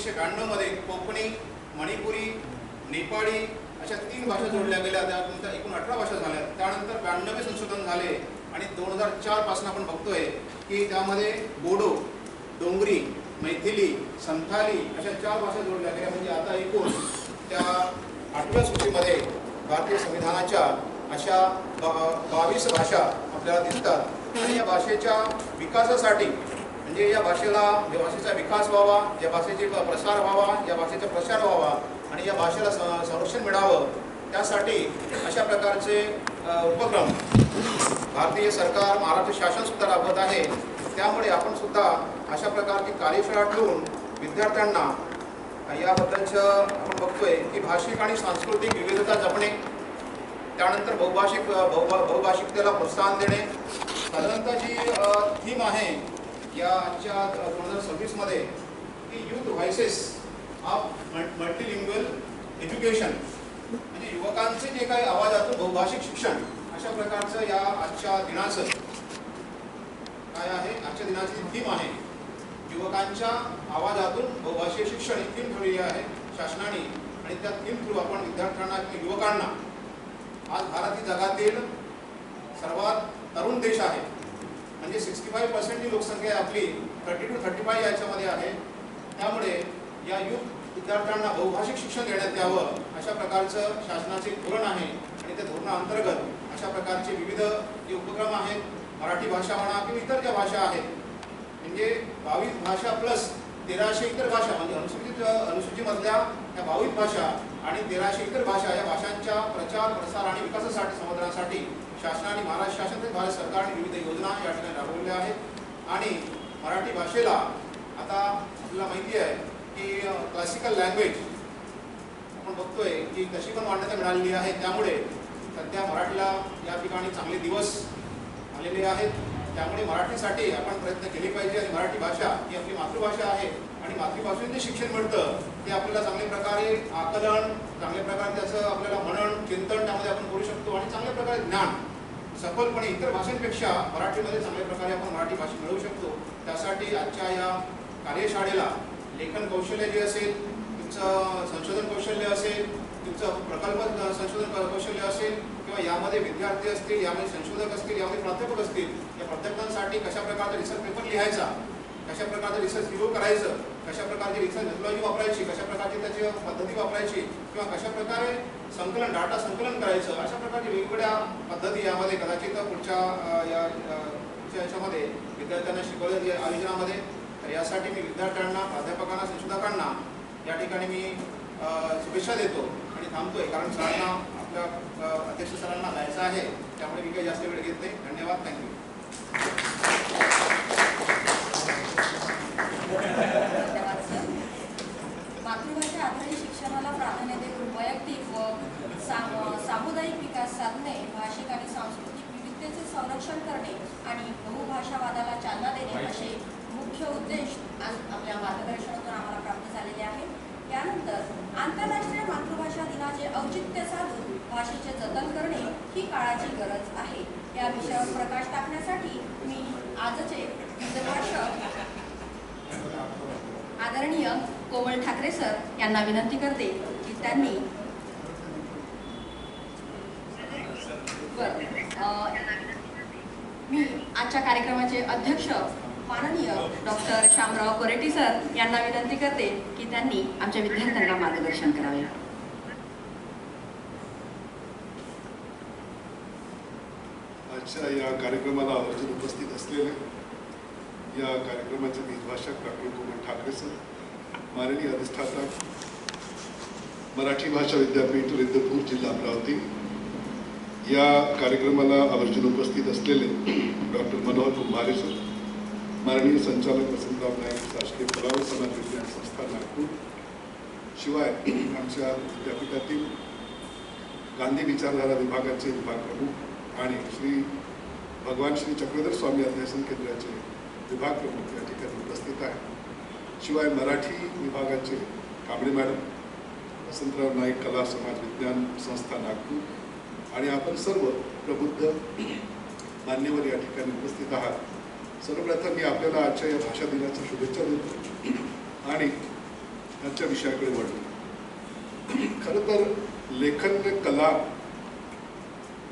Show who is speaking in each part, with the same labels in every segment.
Speaker 1: 1992 मध्ये कोकणी, मणिपुरी, नेपाळी अशा 3 भाषा जोडल्या गेल्या. त्यानंतर एकूण 18 भाषा झाल्या. त्यानंतर 92 संशोधन झाले आणि 2004 पासून आपण बघतोय की त्यामध्ये बोडो, डोंगरी, मैथिली, संथाली अशा 4 भाषा जोडल्या गेल्या. म्हणजे आता एकूण त्या 8व्या सूचीमध्ये भारतीय संविधानाच्या अशा 22 भाषा आपल्याला दिसतात. आणि या भाषेच्या विकासासाठी म्हणजे या भाषेचा विकास व्हावा, या भाषेचे प्रसार व्हावा, या भाषेचा प्रचार व्हावा आणि या भाषेला संरक्षण मिळावं, त्यासाठी अशा प्रकारचे उपक्रम भारतीय सरकार, महाराष्ट्र शासन सुद्धा राबवत आहे. त्यामुळे आपण सुद्धा अशा प्रकारची कार्यशाळा ठेवून विद्यार्थ्यांना याबद्दलचं आपण बघतोय की भाषिक आणि सांस्कृतिक विविधता जपणे, त्यानंतर बहुभाषिकतेला प्रोत्साहन देणे. साधारणतः जी थीम आहे या आजच्या 2026 मध्ये की यूथ व्हॉइसेस ऑफ मल्टीलिंग्युअल एज्युकेशन, म्हणजे युवकांचे जे काही आवाजातून बहुभाषिक शिक्षण, अशा प्रकारचं या आजच्या दिनाचं काय आहे. आजच्या दिनाची थीम आहे युवकांच्या आवाजातून बहुभाषीय शिक्षण ही थीम ठेवलेली आहे शासनाने. आणि त्या थीम थ्रू आपण विद्यार्थ्यांना किंवा युवकांना, आज भारत ही जगातील सर्वात तरुण देश आहे. म्हणजे 65% जी लोकसंख्या आपली 30 to 35 याच्यामध्ये आहे. त्यामुळे या युथ विद्यार्थ्यांना बहुभाषिक शिक्षण देण्यात यावं अशा प्रकारचं शासनाचे धोरण आहे. आणि त्या धोरणाअंतर्गत अशा प्रकारचे विविध जे उपक्रम आहेत, मराठी भाषा म्हणा किंवा इतर ज्या भाषा आहेत, म्हणजे 22 भाषा प्लस 1300 इतर भाषा, म्हणजे अनुसूचीमधल्या या 22 भाषा आणि 1300 इतर भाषा, या भाषांच्या प्रचार, प्रसार आणि विकासासाठी, संवर्धनासाठी शासनाने, महाराष्ट्र शासन, भारत सरकारने विविध योजना या ठिकाणी राबवलेल्या आहेत. आणि मराठी भाषेला आता आपल्याला माहिती आहे की क्लासिकल लँग्वेज आपण बघतोय की कशी पण मान्यता मिळालेली आहे. त्यामुळे सध्या मराठीला या ठिकाणी चांगले दिवस आलेले आहेत. त्यामुळे मराठीसाठी आपण प्रयत्न केले पाहिजे. आणि मराठी भाषा ही आपली मातृभाषा आहे आणि मातृभाषेतून जे शिक्षण मिळतं ते आपल्याला चांगल्या प्रकारे आकलन, चांगल्या प्रकारे त्याचं आपल्याला मनन, चिंतन त्यामध्ये आपण करू शकतो. आणि चांगल्या प्रकारे ज्ञान सफलपणे इतर भाषांपेक्षा मराठीमध्ये चांगल्या प्रकारे आपण मराठी भाषा मिळवू शकतो. त्यासाठी आजच्या या कार्यशाळेला लेखन कौशल्य जे असेल, तुमचं संशोधन कौशल्य असेल, तुमचं प्रकल्प संशोधन कौशल्य असेल, किंवा यामध्ये विद्यार्थी असतील, यामध्ये संशोधक असतील, यामध्ये प्राध्यापक असतील, या प्राध्यापकांसाठी कशा प्रकारचा रिसर्च पेपर लिहायचा, कशा प्रकारचं रिसर्च रिव्ह्यू करायचं, कशा प्रकारची रिसर्च मेथोडॉलॉजी वापरायची, कशा प्रकारची त्याची पद्धती वापरायची, किंवा कशा प्रकारे संकलन, डाटा संकलन करायचं, अशा प्रकारच्या वेगवेगळ्या पद्धती यामध्ये कदाचित पुढच्या याच्यामध्ये विद्यार्थ्यांना शिकवल्या आयोजनामध्ये. तर यासाठी मी विद्यार्थ्यांना, प्राध्यापकांना, संशोधकांना या ठिकाणी मी शुभेच्छा देतो आणि थांबतोय, कारण सरांना, आपल्या अध्यक्ष सरांना जायचं आहे. त्यामुळे मी काही जास्त वेळ घेत नाही. धन्यवाद. थँक्यू.
Speaker 2: मातृभाषा आधारित शिक्षणाला प्राधान्य देऊन वैयक्तिक व सामुदायिक विकास साधणे, भाषिक आणि सांस्कृतिक विविधतेचे संरक्षण करणे आणि बहुभाषावादाला चालना देणे असे मुख्य उद्देश आज आपल्या मार्गदर्शनातून आम्हाला प्राप्त झालेले आहेत. त्यानंतर आंतरराष्ट्रीय मातृभाषा दिनाचे औचित्य साधून भाषेचे जतन करणे ही काळाची गरज आहे. या विषयावर प्रकाश टाकण्यासाठी मी आजचे आदरणीय कोमल ठाकरे सर यांना विनंती करते की त्यांनी मी आजच्या कार्यक्रमाचे अध्यक्ष माननीय डॉक्टर श्यामराव कोरेटी सर यांना विनंती करते की त्यांनी आमच्या विद्यार्थ्यांना मार्गदर्शन करावे.
Speaker 3: आजच्या या कार्यक्रमाला आवर्जून उपस्थित असलेले या कार्यक्रमाचे बीजभाषक डॉक्टर कोमल ठाकरे सर, माननीय अधिष्ठाता मराठी भाषा विद्यापीठ रिद्धपूर जिल्हा अमरावती, या कार्यक्रमाला आवर्जून उपस्थित असलेले डॉक्टर मनोहर कुंभारे सर, माननीय संचालक वसंतराव नाईक शासकीय कला व समाज विज्ञान संस्था नागपूर, शिवाय आमच्या विद्यापीठातील गांधी विचारधारा विभागाचे विभाग प्रमुख आणि भगवान श्री चक्रधर स्वामी अध्यासन केंद्राचे विभाग प्रमुख या ठिकाणी उपस्थित आहेत. शिवाय मराठी विभागाचे कांबळे मॅडम, वसंतराव नाईक कला समाज विज्ञान संस्था नागपूर आणि आपण सर्व प्रबुद्ध मान्यवर या ठिकाणी उपस्थित आहात. सर्वप्रथम मी आपल्याला आजच्या या भाषा दिनाच्या शुभेच्छा देतो आणि ह्याच्या विषयाकडे वळलो. खरं तर लेखन कला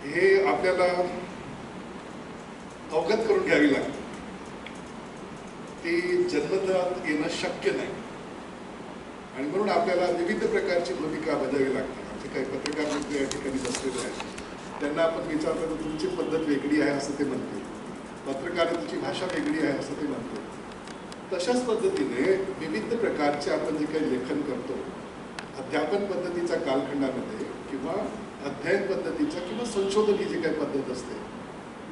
Speaker 3: हे आपल्याला अवगत करून घ्यावी लागते. ती जन्मतः येणं शक्य नाही आणि म्हणून आपल्याला विविध प्रकारची भूमिका बजावावी लागते. आमचे काही पत्रकार मित्र या ठिकाणी बसलेले आहेत, त्यांना आपण विचारलं तर तुमची पद्धत वेगळी आहे असं ते म्हणते, पत्रकारितेची भाषा वेगळी आहे असं ते म्हणते. तशाच पद्धतीने विविध प्रकारचे आपण जे काही लेखन करतो, अध्यापन पद्धतीच्या कालखंडामध्ये किंवा अध्ययन पद्धतीच्या किंवा संशोधन ही जी काही पद्धत असते,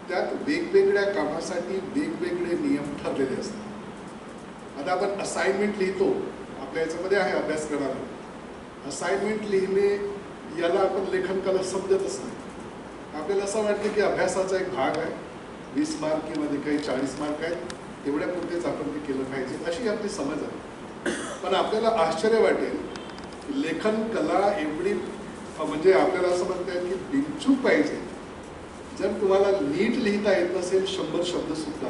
Speaker 3: त्यात वेगवेगळ्या कामासाठी वेगवेगळे नियम ठरलेले असतात. आता आपण असाइनमेंट लिहितो, आपल्या याच्यामध्ये आहे अभ्यासक्रमाला, असाइनमेंट लिहिणे याला आपण लेखन कला समजतच नाही. आपल्याला असं वाटतं की अभ्यासाचा एक भाग आहे, 20 मार्क किंवा जे काही 40 मार्क आहेत तेवढ्या पुरतेच आपण ते केलं पाहिजे अशी आपली समज आहे. पण आपल्याला आश्चर्य वाटेल, लेखन कला एवढी म्हणजे आपल्याला असं म्हणता येईल की बिनचूक पाहिजे. जर तुम्हाला नीट लिहिता येत नसेल 100 शब्दसुद्धा,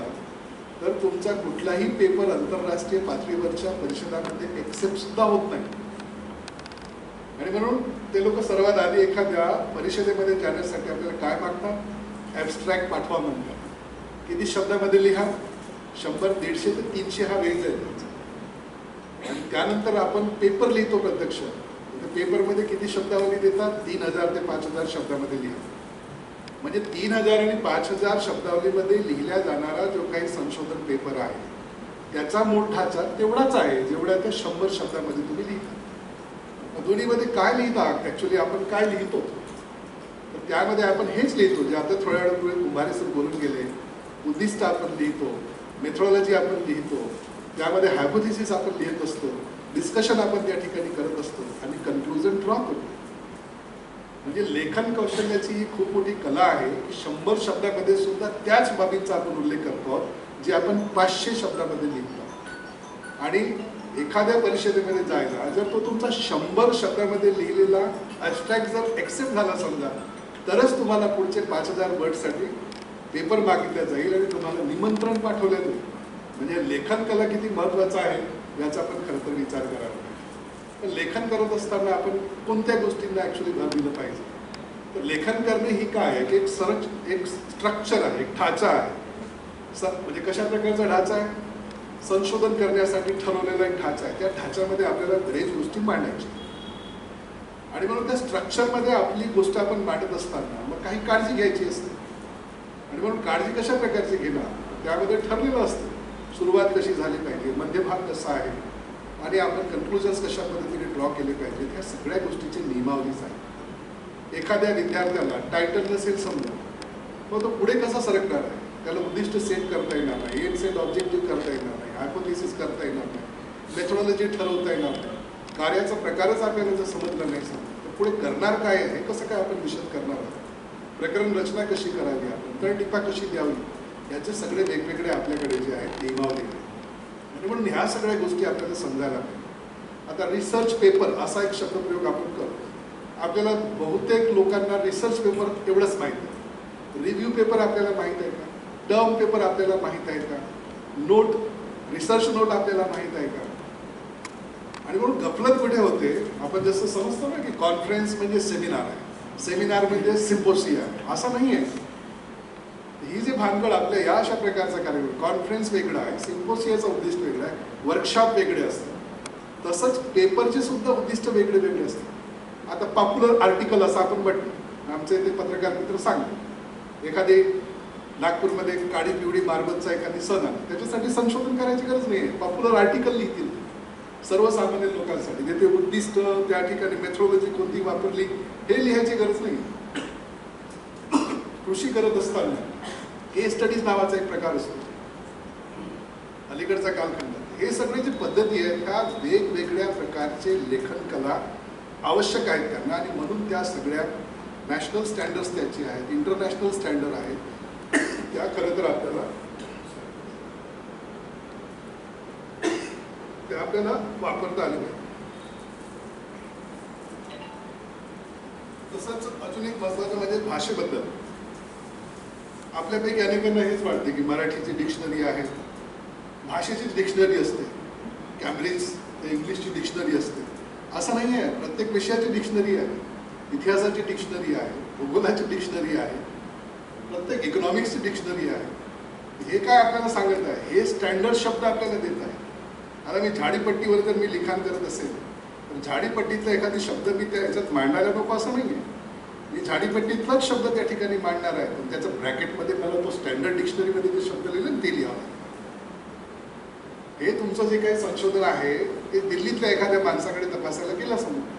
Speaker 3: तर तुमचा कुठलाही पेपर आंतरराष्ट्रीय पातळीवरच्या परिषदामध्ये एक्सेप्ट सुद्धा होत नाही. आणि म्हणून ते लोक सर्वात आधी एखाद्या परिषदेमध्ये जाण्यासाठी आपल्याला काय मागतात, ॲब्स्ट्रॅक्ट पाठवा म्हणतात. किती शब्दामध्ये लिहा, 100, 150 ते 300 हा वेळ जाईल. आणि त्यानंतर आपण पेपर लिहितो प्रत्यक्ष, पेपरमध्ये किती शब्दावली देतात, 3000 ते 5000 शब्दामध्ये लिहा. म्हणजे 3000 आणि 5000 शब्दावलीमध्ये लिहिल्या जाणारा जो काही संशोधन पेपर आहे त्याचा मूळ ढाचा तेवढाच आहे जेवढ्या त्या 100 शब्दामध्ये तुम्ही लिहिता. दोन्हीमध्ये काय लिहिता, ॲक्च्युली आपण काय लिहितो, तर त्यामध्ये आपण हेच लिहितो जे आता थोड्या वेळापूर्वी कुंभारे सर बोलून गेले. उद्दिष्ट आपण लिहितो, मेथोडॉलॉजी आपण लिहितो, त्यामध्ये हायपोथेसिस आपण लिहित असतो, डिस्कशन आपण त्या ठिकाणी करत असतो आणि कन्क्लुजन ड्रॉ करतो. म्हणजे लेखन कौशल्याची ही खूप मोठी कला आहे की 100 शब्दामध्ये सुद्धा त्याच बाबींचा आपण उल्लेख करतो जे आपण 500 शब्दामध्ये लिहितो. आणि एखाद्या परिषदेमध्ये जायला जर तो तुमचा 100 शब्दामध्ये लिहिलेला ॲब्स्ट्रॅक्ट जर एक्सेप्ट झाला समजा, तरच तुम्हाला पुढचे 5000 वर्डसाठी पेपर मागितला जाईल आणि तुम्हाला निमंत्रण पाठवलं जाईल. म्हणजे लेखन कला किती महत्त्वाचा आहे याचा आपण खरं तर विचार करावा पाहिजे. पण लेखन करत असताना आपण कोणत्या गोष्टींना ॲक्च्युली भर दिलं पाहिजे. तर लेखन करणे ही काय आहे की एक स्ट्रक्चर आहे, एक ढाचा आहे. म्हणजे कशा प्रकारचा ढाचा आहे, संशोधन करण्यासाठी ठरवलेला एक ढाचा आहे. त्या ढाच्यामध्ये आपल्याला बरेच गोष्टी मांडायच्या आणि म्हणून त्या स्ट्रक्चरमध्ये आपली गोष्ट आपण मांडत असताना मग काही काळजी घ्यायची असते. आणि म्हणून काळजी कशा प्रकारची घेणार त्यामध्ये ठरलेलं असतं. सुरुवात कशी झाली पाहिजे, मध्यभाग कसा आहे आणि आपण कन्क्लुजन्स कशा पद्धतीने ड्रॉ केले पाहिजेत, ह्या सगळ्या गोष्टीची नियमावलीच आहे. एखाद्या विद्यार्थ्याला टायटल नसेल समजा, मग तो पुढे कसा सरकणार आहे, त्याला उद्दिष्ट सेट करता येणार नाही, एम सेट ऑब्जेक्टिव्ह करता येणार नाही, हायपोथेसिस करता येणार नाही, मेथोडॉलॉजी ठरवता येणार नाही, कार्याचा प्रकारच आपल्याला जर समजला नाही समजा तर पुढे करणार काय आहे, कसं काय आपण विशद करणार आहोत, प्रकरण रचना कशी करावी, आपण तर टिपा कशी द्यावी, याचे सगळे वेगवेगळे आपल्याकडे जे आहेत नियमावली आहे. आणि म्हणून ह्या सगळ्या गोष्टी आपल्याला समजायला पाहिजे. आता रिसर्च पेपर असा एक शब्दप्रयोग आपण करतो. आपल्याला बहुतेक लोकांना रिसर्च पेपर एवढंच माहीत आहे. रिव्ह्यू पेपर आपल्याला माहीत आहे का, टर्म पेपर आपल्याला माहीत आहे का, नोट, रिसर्च नोट आपल्याला माहीत आहे का. आणि म्हणून गफलत कुठे होते, आपण जसं समजतो ना की कॉन्फरन्स म्हणजे सेमिनार आहे, सेमिनार म्हणजे सिम्पोसिया आहे, असं नाही आहे. ही जी भानगड आपल्या या अशा प्रकारचा कार्यक्रम, कॉन्फरन्स वेगळा आहे, सिम्पोसियाचं उद्दिष्ट वेगळं आहे, वर्कशॉप वेगळे असतात, तसंच पेपरचे सुद्धा उद्दिष्ट वेगळे वेगळे असतात. आता पॉप्युलर आर्टिकल असं आपण म्हटलं, आमचे ते पत्रकार मित्र सांगतात, एखादी नागपूरमध्ये काळी पिवळी मारबतचा एखादी सण आहे, त्याच्यासाठी संशोधन करायची गरज नाही आहे, पॉप्युलर आर्टिकल लिहितील सर्वसामान्य लोकांसाठी, जे ते उद्दिष्ट त्या ठिकाणी मेथोडॉलॉजी कोणती वापरली हे लिहायची गरज नाही. कृषी करत असताना केस स्टडीज नावाचा एक प्रकार असतो अलीकडचा कालखंडात. हे सगळे जे पद्धती आहेत ह्या वेगवेगळ्या प्रकारचे लेखन कला आवश्यक आहेत त्यांना. आणि म्हणून त्या सगळ्या नॅशनल स्टँडर्ड्स त्याचे आहेत, इंटरनॅशनल स्टँडर्ड आहेत, त्या खरं तर आपल्याला वापरता आले पाहिजे. तसंच अजून एक महत्त्वाचं म्हणजे भाषेबद्दल. आपल्यापैकी अनेकांना हेच वाटते की मराठीची डिक्शनरी आहे, भाषेची डिक्शनरी असते, कॅम्ब्रिज तर इंग्लिशची डिक्शनरी असते. असं नाही आहे. प्रत्येक विषयाची डिक्शनरी आहे. इतिहासाची डिक्शनरी आहे, भूगोलाची डिक्शनरी आहे, प्रत्येक इकॉनॉमिक्सची डिक्शनरी आहे. हे काय आपल्याला सांगत आहे? हे स्टँडर्ड शब्द आपल्याला देत आहे. आता मी झाडीपट्टीवर जर मी लिखाण करत असेल तर झाडीपट्टीतला एखादी शब्द मी त्या ह्याच्यात मांडायला नको असं नाही आहे. मी झाडीपट्टीतलाच शब्द त्या ठिकाणी मांडणार आहे, पण त्याचं ब्रॅकेटमध्ये मला तो स्टँडर्ड डिक्शनरीमध्ये जे शब्द लिहिले ते लिहावं. हे तुमचं जे काही संशोधन आहे ते दिल्लीतल्या एखाद्या माणसाकडे तपासायला गेला समोर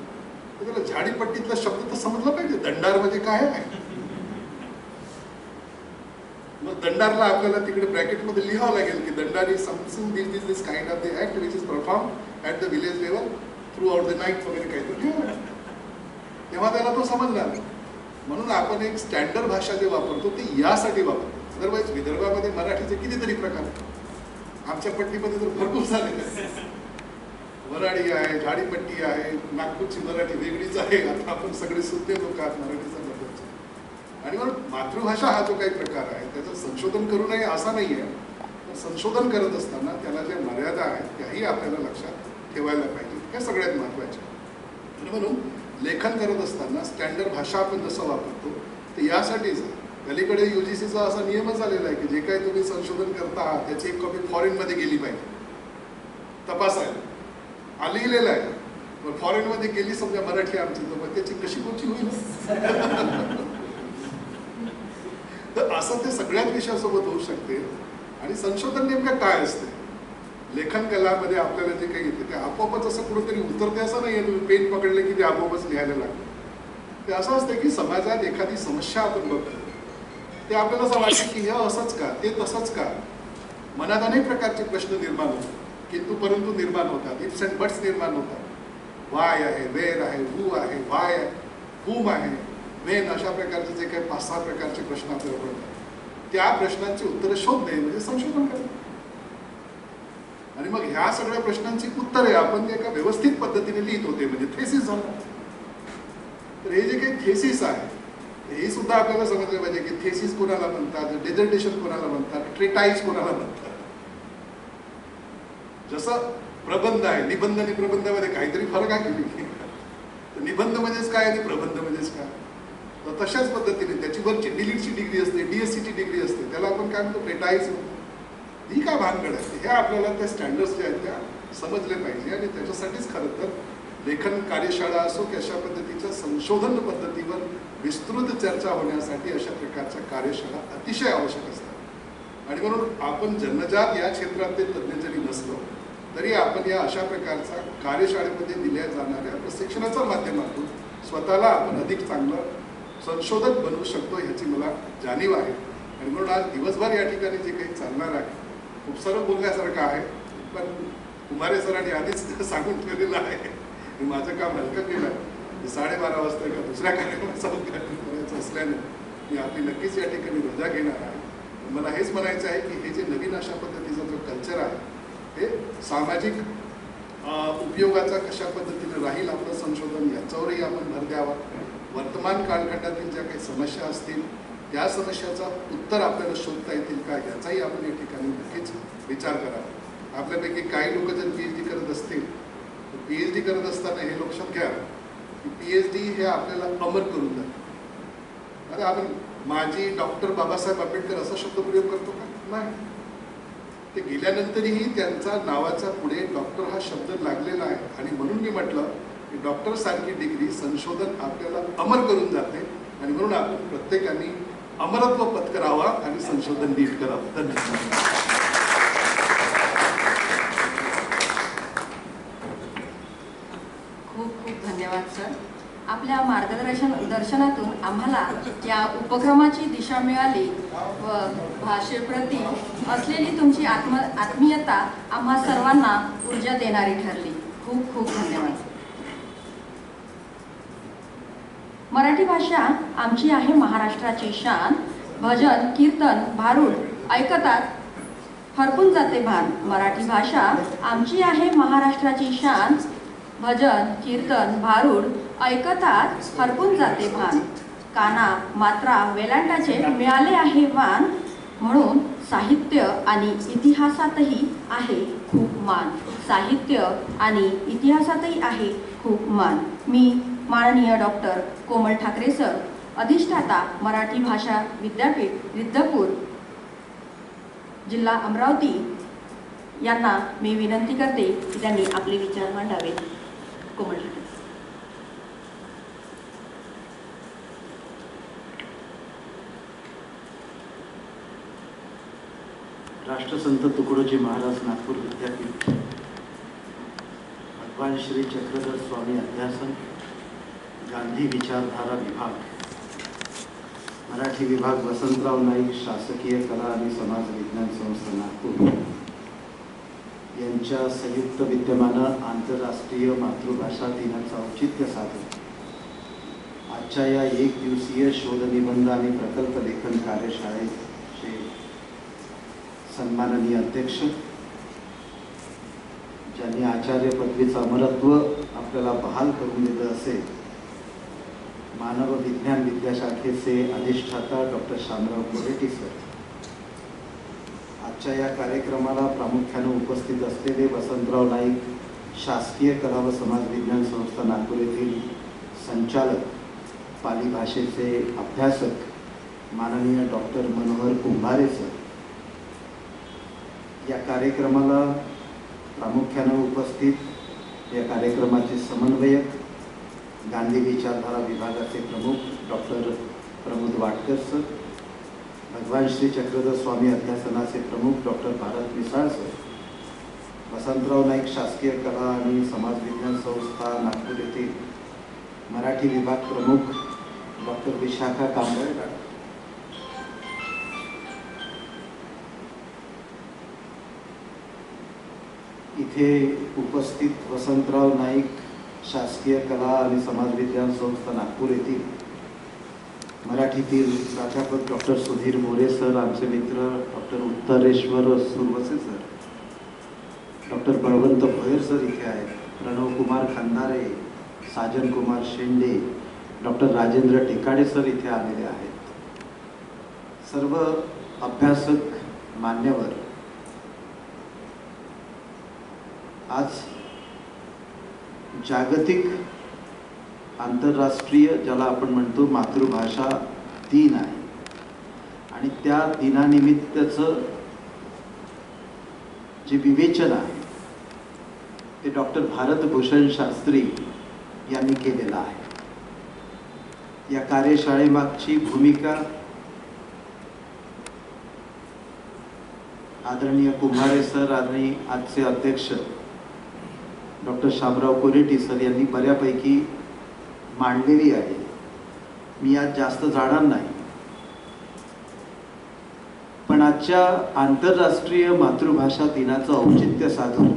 Speaker 3: तर त्याला झाडीपट्टीतला शब्द तर समजला पाहिजे. दंडार म्हणजे काय आहे? मग दंडारला आपल्याला तिकडे ब्रॅकेटमध्ये लिहावं लागेल की Dandar is something this kind of the act which is perform at the village level throughout the night वगैरे काहीतरी लिहावं. तेव्हा त्याला तो समजणार. म्हणून आपण एक स्टँडर्ड भाषा जे वापरतो ती यासाठी वापरतो. अदरवाईज विदर्भामध्ये मराठीचे कितीतरी प्रकार आहेत. आमच्या पट्टीमध्ये तर भरपूर झालेले आहे. वराडी आहे, झाडीपट्टी आहे, नागपूरची मराठी वेगळीच आहे. आता आपण सगळे सुज्ञ लोक आहात मराठीचा बद्दलचे. आणि म्हणून मातृभाषा हा जो काही प्रकार आहे त्याचं संशोधन करू नये असा नाही आहे. पण संशोधन करत असताना त्याला ज्या मर्यादा आहेत त्याही आपल्याला लक्षात ठेवायला पाहिजे. हे सगळ्यात महत्त्वाचे. आणि म्हणून लेखन करत असताना स्टँडर्ड भाषा आपण जसं वापरतो ते यासाठीच आहे. अलीकडे UGCचा असा नियमच आलेला आहे की जे काही तुम्ही संशोधन करता आहात त्याची एक कॉपी फॉरेनमध्ये गेली पाहिजे तपासायला. लिहिलेलं आहे पण फॉरेनमध्ये गेली समजा मराठी आमची तर त्याची कशी कोणची होईल? तर असं ते सगळ्याच विषयासोबत होऊ शकते. आणि संशोधन नेमकं काय असते? लेखन कलामध्ये आपल्याला जे काही येते ते आपोआपच असं कुठेतरी उतरते असं नाही आहे. तुम्ही पेन पकडले की ते आपोआपच लिहायला लागतं. ते असं असतं की समाजात एखादी समस्या आपण बघतो ते आपल्याला असं वाटतं की हे असंच का, ते तसंच का. मनात अनेक प्रकारचे प्रश्न निर्माण होतात, किंतु परंतु निर्माण होतात, इफ्स अँड बट्स निर्माण होतात. वाय आहे, वेअर आहे, हू आहे, वाय आहे, हुम आहे, वेन, अशा प्रकारचे जे काही 5-6 प्रकारचे प्रश्न आपल्याला पडतात त्या प्रश्नांची उत्तरं शोधणे म्हणजे संशोधन करणे. आणि मग ह्या सगळ्या प्रश्नांची उत्तरे आपण एका व्यवस्थित पद्धतीने लिहित होते म्हणजे थेसिस झालं. तर हे जे काही थेसिस आहे हे सुद्धा आपल्याला समजलं पाहिजे की थेसिस कोणाला म्हणतात, डिझर्टेशन कोणाला म्हणतात, ट्रेटाईज कोणाला म्हणतात. जसं प्रबंध आहे, निबंध आणि प्रबंधामध्ये काहीतरी फरक आहे की निबंध म्हणजेच काय आणि प्रबंध म्हणजेच काय. तर तशाच पद्धतीने त्याची वरची डिलीटची डिग्री असते, DSCची डिग्री असते, त्याला आपण काय म्हणतो ट्रेटाईज म्हणतो. ही काय भानगड आहे? हे आपल्याला त्या स्टँडर्ड्स जे आहेत त्या समजले पाहिजे. आणि त्याच्यासाठीच खरं तर लेखन कार्यशाळा असो की अशा पद्धतीच्या संशोधन पद्धतीवर विस्तृत चर्चा होण्यासाठी अशा प्रकारच्या कार्यशाळा अतिशय आवश्यक असतात. आणि म्हणून आपण जन्मजात या क्षेत्रातले तज्ज्ञ जरी नसलो तरी आपण या अशा प्रकारच्या कार्यशाळेमध्ये दिल्या जाणाऱ्या प्रशिक्षणाच्या माध्यमातून स्वतःला आपण अधिक चांगलं संशोधक बनवू शकतो ह्याची मला जाणीव आहे. आणि म्हणून आज दिवसभर या ठिकाणी जे काही चालणार आहे खूप सारं बोलण्यासारखं आहे. पण कुमारे सरांनी आधीच सांगून ठेवलेलं आहे मी माझं काम हलकं केलं आहे. 12:30 वाजता एका दुसऱ्या कार्यक्रमाचा उद्घाटन करायचं असल्याने मी आपली नक्कीच या ठिकाणी रजा घेणार आहे. मला हेच म्हणायचं आहे की हे जे नवीन अशा पद्धतीचा जो कल्चर आहे हे सामाजिक उपयोगाचा कशा पद्धतीने राहील आपलं संशोधन याच्यावरही आपण भर द्यावा. वर्तमान कालखंडातील ज्या काही समस्या असतील त्या समस्याचा उत्तर आपल्याला शोधता येतील का याचाही आपण या ठिकाणी नक्कीच विचार करावा. आपल्यापैकी काही लोक जर PhD करत असतील तर PhD करत असताना हे लक्षात घ्या की PhD हे आपल्याला अमर करून जातं. अरे आपण माजी डॉक्टर बाबासाहेब आंबेडकर असा शब्द प्रयोग करतो का? नाही. ते गेल्यानंतरही त्यांचा नावाचा पुढे डॉक्टर हा शब्द लागलेला आहे. आणि म्हणून मी म्हटलं की डॉक्टर सारखी डिग्री संशोधन आपल्याला अमर करून जाते. आणि म्हणून आपण प्रत्येकाने अमरत्व पत्करावा आणि संशोधन नीट करावं. धन्यवाद.
Speaker 2: खूप खूप धन्यवाद सर. आपल्या दर्शनातून आम्हाला या उपक्रमाची दिशा मिळाली व भाषेप्रती असलेली तुमची आत्मीयता आम्हा सर्वांना ऊर्जा देणारी ठरली. खूप खूप धन्यवाद. मराठी भाषा आमची आहे महाराष्ट्राची शान. भजन कीर्तन भारूड ऐकतात हरपून जाते भान. मराठी भाषा आमची आहे महाराष्ट्राची शान. भजन कीर्तन भारूड ऐकतात हरपून जाते भान. काना मात्रा वेलांटाचे मिळाले आहे वान. म्हणून साहित्य आणि इतिहासातही आहे खूप मान. साहित्य आणि इतिहासातही आहे खूप मान. मी माननीय डॉक्टर कोमल ठाकरे सर, अधिष्ठाता मराठी भाषा विद्यापीठ रिद्धपूर, जिल्हा अमरावती यांना मी विनंती करते की त्यांनी आपले विचार मांडावेत. कोमल ठाकरे.
Speaker 4: राष्ट्रसंत तुकडोजी महाराज नागपूर विद्यापीठ, भगवान श्री चक्रधर स्वामी अध्यासन, गांधी विचारधारा विभाग, मराठी विभाग, वसंतराव नाईक शासकीय कला आणि समाज विज्ञान संस्था नागपूर यांच्या संयुक्त विद्यमानं आंतरराष्ट्रीय मातृभाषा दिनाचं औचित्य साधून आजच्या या एक दिवसीय शोधनिबंध आणि प्रकल्प लेखन कार्यशाळेचे सन्माननीय अध्यक्ष, ज्यांनी आचार्य पदवीचं अमरत्व आपल्याला बहाल करून दिलं असेल, मानव विज्ञान विद्याशाखेचे अधिष्ठाता डॉक्टर शामराव कोरेटी सर, आजच्या या कार्यक्रमाला प्रामुख्याने उपस्थित असलेले वसंतराव नाईक शासकीय कला व समाज विज्ञान संस्था नागपूर येथील संचालक, पाली भाषेचे अभ्यासक माननीय डॉक्टर मनोहर कुंभारे सर, या कार्यक्रमाला प्रामुख्याने उपस्थित या कार्यक्रमाचे समन्वयक, गांधी विचारधारा विभागाचे प्रमुख डॉक्टर प्रमोद वाटकर सर, भगवान श्री चक्रधर स्वामी अध्यासनाचे प्रमुख डॉक्टर भारत मिसाळ सर, वसंतराव नाईक शासकीय कला आणि समाज विज्ञान संस्था नागपूर येथील मराठी विभाग प्रमुख डॉक्टर विशाखा कांबळे, इथे उपस्थित वसंतराव नाईक शासकीय कला आणि समाज विज्ञान संस्था नागपूर येथील मराठीतील प्राध्यापक डॉक्टर सुधीर मोरे सर, आमचे मित्र doctor Uttareshwar Suravase sir, doctor Balwant Bhoyar sir इथे आहेत, प्रणव कुमार खंदारे, साजन कुमार शेंडे, डॉक्टर राजेंद्र टेकाडे सर इथे आलेले आहेत. सर्व अभ्यासक मान्यवर, आज जागतिक आंतरराष्ट्रीय ज्याला आपण म्हणतो मातृभाषा दिन आहे आणि त्या दिनानिमित्तचं जे विवेचन आहे ते डॉक्टर भारतभूषण शास्त्री यांनी केलेलं आहे. या कार्यशाळेमागची भूमिका आदरणीय कुंभारे सर आणि आजचे अध्यक्ष डॉक्टर शामराव कोरेटी सर यांनी बऱ्यापैकी मांडलेली आहे. मी आज जास्त जाणार नाही, पण आजच्या आंतरराष्ट्रीय मातृभाषा दिनाचं औचित्य साधून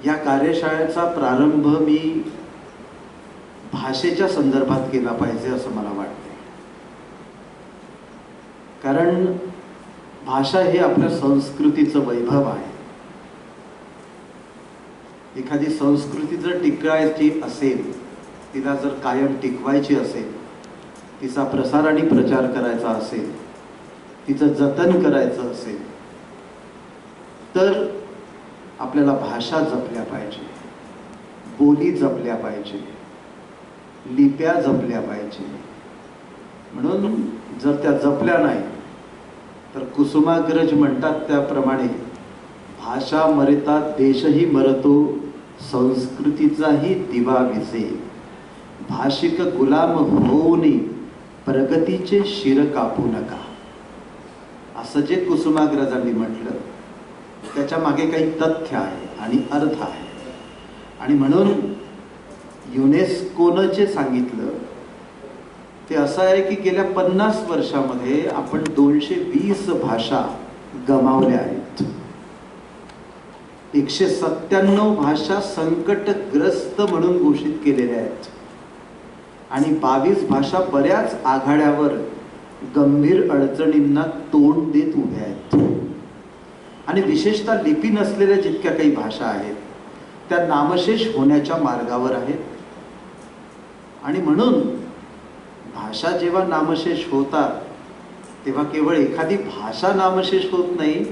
Speaker 4: या कार्यशाळेचा प्रारंभ मी भाषेच्या संदर्भात केला पाहिजे असं मला वाटते. कारण भाषा हे आपल्या संस्कृतीचं वैभव आहे. एखादी संस्कृती जर टिकवायची असेल, तिला जर कायम टिकवायची असेल, तिचा प्रसार आणि प्रचार करायचा असेल, तिचं जतन करायचं असेल, तर आपल्याला भाषा जपल्या पाहिजे, बोली जपल्या पाहिजे, लिप्या जपल्या पाहिजे. म्हणून जर त्या जपल्या नाही तर कुसुमाग्रज म्हणतात त्याप्रमाणे भाषा मरिता देशही मरतो, संस्कृतीचाही दिवा विझे, भाषिक गुलाम होऊनी प्रगतीचे शिर कापू नका. असं जे कुसुमाग्रजांनी म्हटलं त्याच्या मागे काही तथ्य आहे आणि अर्थ आहे. आणि म्हणून युनेस्कोनं जे सांगितलं ते असं आहे की गेल्या 50 वर्षामध्ये आपण 220 भाषा गमावल्या आहेत. 197 भाषा संकटग्रस्त म्हणून घोषित केलेल्या आहेत आणि 22 भाषा बऱ्याच आघाड्यावर गंभीर अडचणींना तोंड देत उभ्या आहेत. आणि विशेषतः लिपी नसलेल्या जितक्या काही भाषा आहेत त्या नामशेष होण्याच्या मार्गावर आहेत. आणि म्हणून भाषा जेव्हा नामशेष होतात तेव्हा केवळ एखादी भाषा नामशेष होत नाही,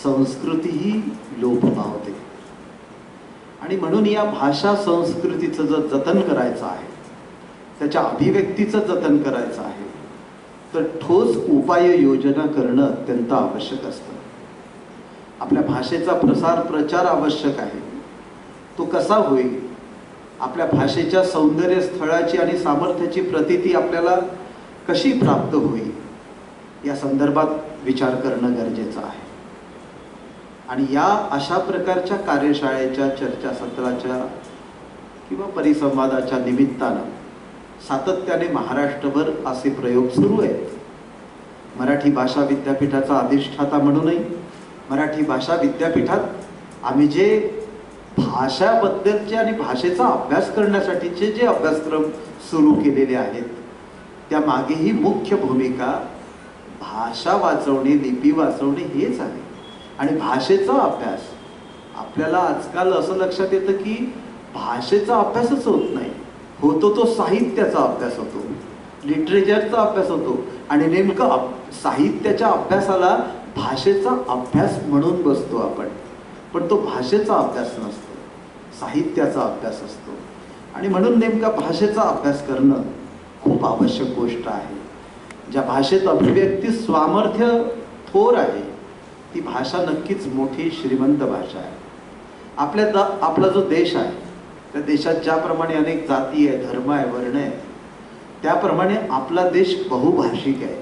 Speaker 4: संस्कृतीही लोप पावते. आणि म्हणून या भाषा संस्कृतीचं जर जतन करायचं आहे, त्याच्या अभिव्यक्तीचं जतन करायचं आहे, तर ठोस उपाययोजना करणं अत्यंत आवश्यक असतं. आपल्या भाषेचा प्रचार आवश्यक आहे. तो कसा होईल? आपल्या भाषेच्या सौंदर्य स्थळाची आणि सामर्थ्याची प्रतीती आपल्याला कशी प्राप्त होईल, या संदर्भात विचार करणं गरजेचं आहे. आणि या अशा प्रकारच्या कार्यशाळेच्या, चर्चासत्राच्या किंवा परिसंवादाच्या निमित्तानं सातत्याने महाराष्ट्रभर असे प्रयोग सुरू आहेत. मराठी भाषा विद्यापीठाचा अधिष्ठाता म्हणूनही मराठी भाषा विद्यापीठात आम्ही जे भाषाबद्दलचे आणि भाषेचा अभ्यास करण्यासाठीचे जे अभ्यासक्रम सुरू केलेले आहेत, त्या मागेही मुख्य भूमिका भाषा वाचवणे, लिपी वाचवणे हेच आहे. आणि भाषेचा अभ्यास, आपल्याला आजकाल असं लक्षात येतं की भाषेचा अभ्यासच होत नाही, होतो तो साहित्याचा अभ्यास होतो, लिटरेचरचा अभ्यास होतो. आणि नेमकं साहित्याच्या अभ्यासाला भाषेचा अभ्यास म्हणून बसतो आपण, पण तो भाषेचा अभ्यास नसतो, साहित्याचा अभ्यास असतो. आणि म्हणून नेमका भाषेचा अभ्यास करणं खूप आवश्यक गोष्ट आहे. ज्या भाषेत अभिव्यक्ती सामर्थ्य थोर आहे, ती भाषा नक्कीच मोठी श्रीमंत भाषा आहे. आपला जो देश आहे, त्या देशात ज्याप्रमाणे अनेक जाती आहे, धर्म आहे, वर्ण आहे, त्याप्रमाणे आपला देश बहुभाषिक आहे.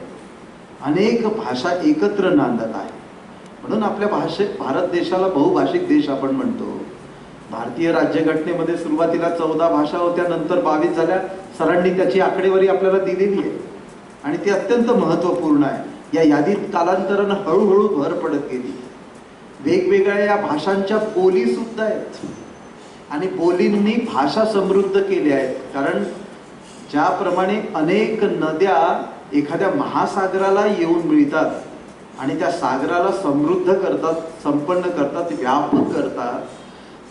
Speaker 4: अनेक भाषा एकत्र नांदत आहे. म्हणून आपल्या भारत देशाला बहुभाषिक देश आपण म्हणतो. भारतीय राज्यघटनेमध्ये सुरुवातीला 14 भाषा होत्या, नंतर 22 झाल्या. सरांनी त्याची आकडेवारी आपल्याला दिलेली आहे आणि ती अत्यंत महत्त्वपूर्ण आहे. या यादीत कालांतरानं हळूहळू भर पडत गेली. वेगवेगळ्या या भाषांच्या बोली सुद्धा आहेत आणि बोलींनी भाषा समृद्ध केल्या आहेत. कारण ज्याप्रमाणे अनेक नद्या एखाद्या महासागराला येऊन मिळतात आणि त्या सागराला समृद्ध करतात, संपन्न करतात, व्यापक करतात,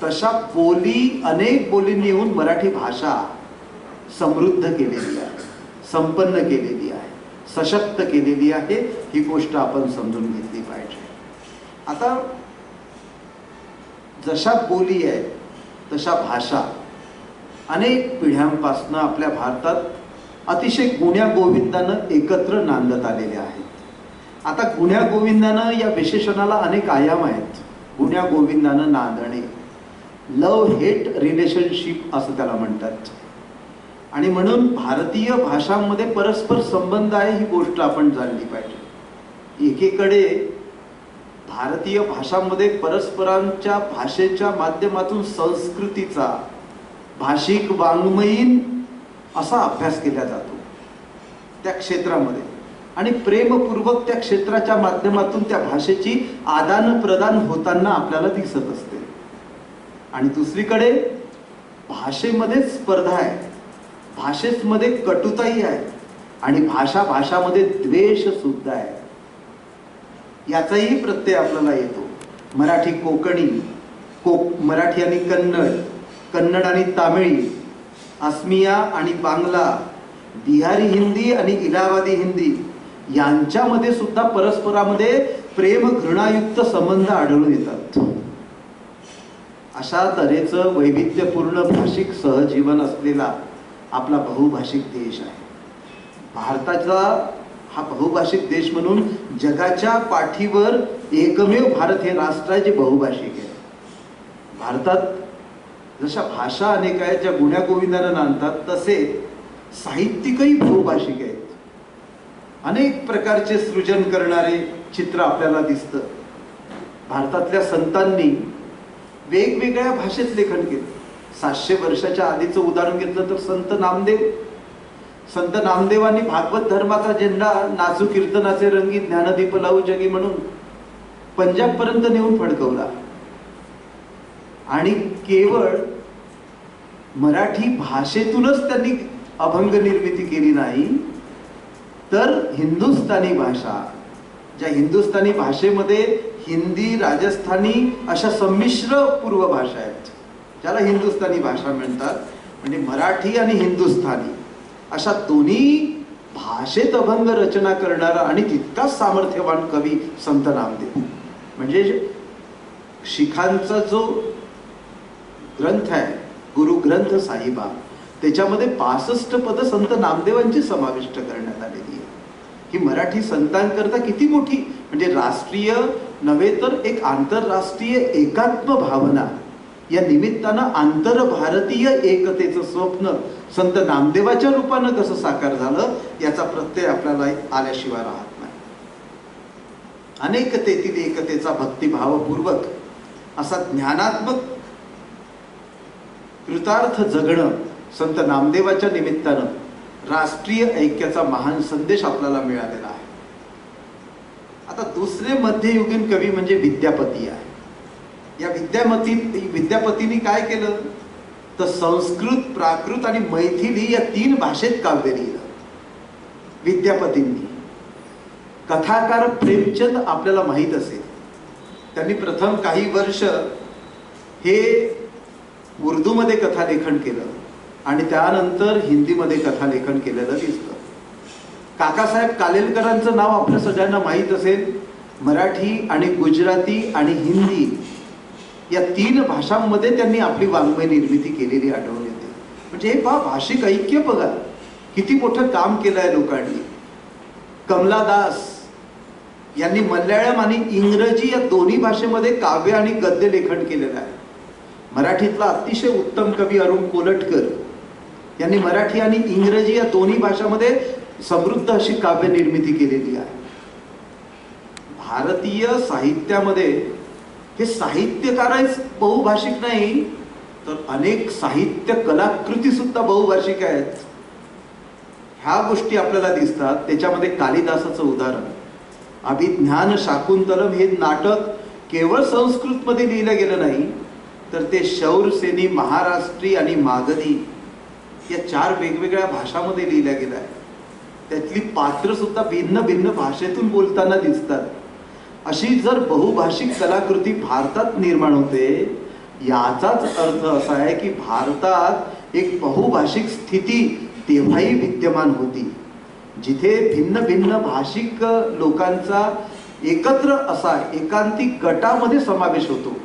Speaker 4: तशा बोली अनेक बोलींनी येऊन मराठी भाषा समृद्ध केलेली आहे, संपन्न केलेली आहे, सशक्त केलेली आहे. ही गोष्ट आपण समजून घेतली पाहिजे. आता जशा बोली आहेत तशा भाषा अनेक पिढ्यांपासून आपल्या भारतात अतिशय गुण्यागोविंदानं एकत्र नांदत आलेल्या आहेत. आता गुण्यागोविंदानं या विशेषणाला अनेक आयाम आहेत. गुण्यागोविंदानं नांदणे, लव हेट रिलेशनशिप असं त्याला म्हणतात. आणि म्हणून भारतीय भाषांमध्ये परस्पर संबंध आहे, ही गोष्ट आपण जाणली पाहिजे. एकीकडे भारतीय भाषांमध्ये परस्परांच्या भाषेच्या माध्यमातून संस्कृतीचा भाषिक वाङ्मयीन असा अभ्यास केला जातो त्या क्षेत्रामध्ये, आणि प्रेमपूर्वक त्या क्षेत्राच्या माध्यमातून त्या भाषेची आदान प्रदान होताना आपल्याला दिसत असते. आणि दुसरीकडे भाषेमध्येच स्पर्धा आहे, भाषेमध्ये कटुताही आहे आणि भाषामध्ये द्वेष सुद्धा आहे. याचाही प्रत्यय आपल्याला येतो. मराठी कोकणी, मराठी आणि कन्नड आणि तामिळी, अस्मिया आणि बांगला, बिहारी हिंदी आणि इलाहाबादी हिंदी यांच्यामध्ये सुद्धा परस्परामध्ये प्रेम घृणायुक्त संबंध आढळून येतात. अशा तऱ्हेचं वैविध्यपूर्ण भाषिक सहजीवन असलेला आपला बहुभाषिक देश आहे. भारताचा हा बहुभाषिक देश म्हणून जगाच्या पाठीवर एकमेव भारत हे राष्ट्र आहे जे बहुभाषिक आहे. भारतात जशा भाषा अनेक आहेत ज्या गुण्यागोविंदानं नांदतात, तसे साहित्यिकही बहुभाषिक आहेत. अनेक प्रकारचे सृजन करणारे चित्र आपल्याला दिसतं. भारतातल्या संतांनी वेगवेगळ्या भाषेत लेखन केलं. 700 वर्षाच्या आधीचं उदाहरण घेतलं तर संत नामदेवांनी भागवत धर्माचा झेंडा नाचू कीर्तनाचे रंगी ज्ञानदीप लावू जगी म्हणून पंजाब पर्यंत नेऊन फडकवला. आणि केवळ मराठी भाषेतूनच त्यांनी अभंग निर्मिती केली नाही, तर हिंदुस्थानी भाषा, ज्या हिंदुस्थानी भाषेमध्ये हिंदी, राजस्थानी अशा संमिश्र पूर्व भाषा आहेत, ज्याला हिंदुस्थानी भाषा म्हणतात. म्हणजे मराठी आणि हिंदुस्थानी अशा दोन्ही भाषेत अभंग रचना करणारा आणि तितकाच सामर्थ्यवान कवी संत नामदेव. म्हणजे शिखांचा जो ग्रंथ आहे गुरुग्रंथ साहिबा, त्याच्यामध्ये 62 पद संत नामदेवांची समाविष्ट करण्यात आलेली आहे. ही मराठी संतांकरता किती मोठी, म्हणजे राष्ट्रीय नव्हे तर एक आंतरराष्ट्रीय एकात्म भावना या निमित्तानं आंतरभारतीय एकतेचं स्वप्न संत नामदेवाच्या रूपानं कसं साकार झालं याचा प्रत्यय आपल्याला आल्याशिवाय राहत नाही. अनेकतेतील एकतेचा भक्तिभावपूर्वक असा ज्ञानात्मक कृतार्थ जगणं संत नामदेवाच्या निमित्तानं राष्ट्रीय ऐक्याचा महान संदेश आपल्याला मिळालेला आहे. आता दुसरे मध्ययुगीन कवी म्हणजे विद्यापती आहे. या विद्यापतींनी काय केलं तर संस्कृत, प्राकृत आणि मैथिली या 3 भाषेत काव्य लिहिलं विद्यापतींनी. कथाकार प्रेमचंद आपल्याला माहीत असेल, त्यांनी प्रथम काही वर्ष हे उर्दूमध्ये कथालेखन केलं आणि त्यानंतर हिंदीमध्ये कथालेखन केलेलं दिसतं. काकासाहेब कालेलकरांचं नाव आपल्या सगळ्यांना माहीत असेल. मराठी आणि गुजराती आणि हिंदी या 3 भाषांमध्ये त्यांनी आपली वाङ्मय निर्मिती केलेली आढळून येते. म्हणजे हे भाषिक ऐक्य बघा किती मोठं काम केलं आहे लोकांनी. कमला दास यांनी मल्याळम आणि इंग्रजी या दोन्ही भाषेमध्ये काव्य आणि गद्य लेखन केलेलं आहे. मराठीतला अतिशय उत्तम कवी अरुण कोलटकर यांनी मराठी आणि इंग्रजी या दोन्ही भाषांमध्ये समृद्ध अशी काव्य निर्मिती केलेली आहे. भारतीय साहित्यामध्ये हे साहित्यकारच बहुभाषिक नाही तर अनेक साहित्य कलाकृती सुद्धा बहुभाषिक आहेत. ह्या गोष्टी आपल्याला दिसतात. त्याच्यामध्ये कालिदासाचं उदाहरण, अभिज्ञान शाकुंतलम हे नाटक केवळ संस्कृतमध्ये लिहिलं गेलं नाही तर ते शौरसेनी, महाराष्ट्री आणि मागधी या 4 वेगवेगळ्या भाषामध्ये लिहिल्या गेलं आहे. त्यातली पात्र सुद्धा भिन्न भिन्न भाषेतून बोलताना दिसतात. अशी जर बहुभाषिक कलाकृती भारतात निर्माण होते याचाच अर्थ असा आहे की भारतात एक बहुभाषिक स्थिती तेव्हाही विद्यमान होती, जिथे भिन्न भिन्न भाषिक लोकांचा एकत्र असा एकांतिक गटामध्ये समावेश होतो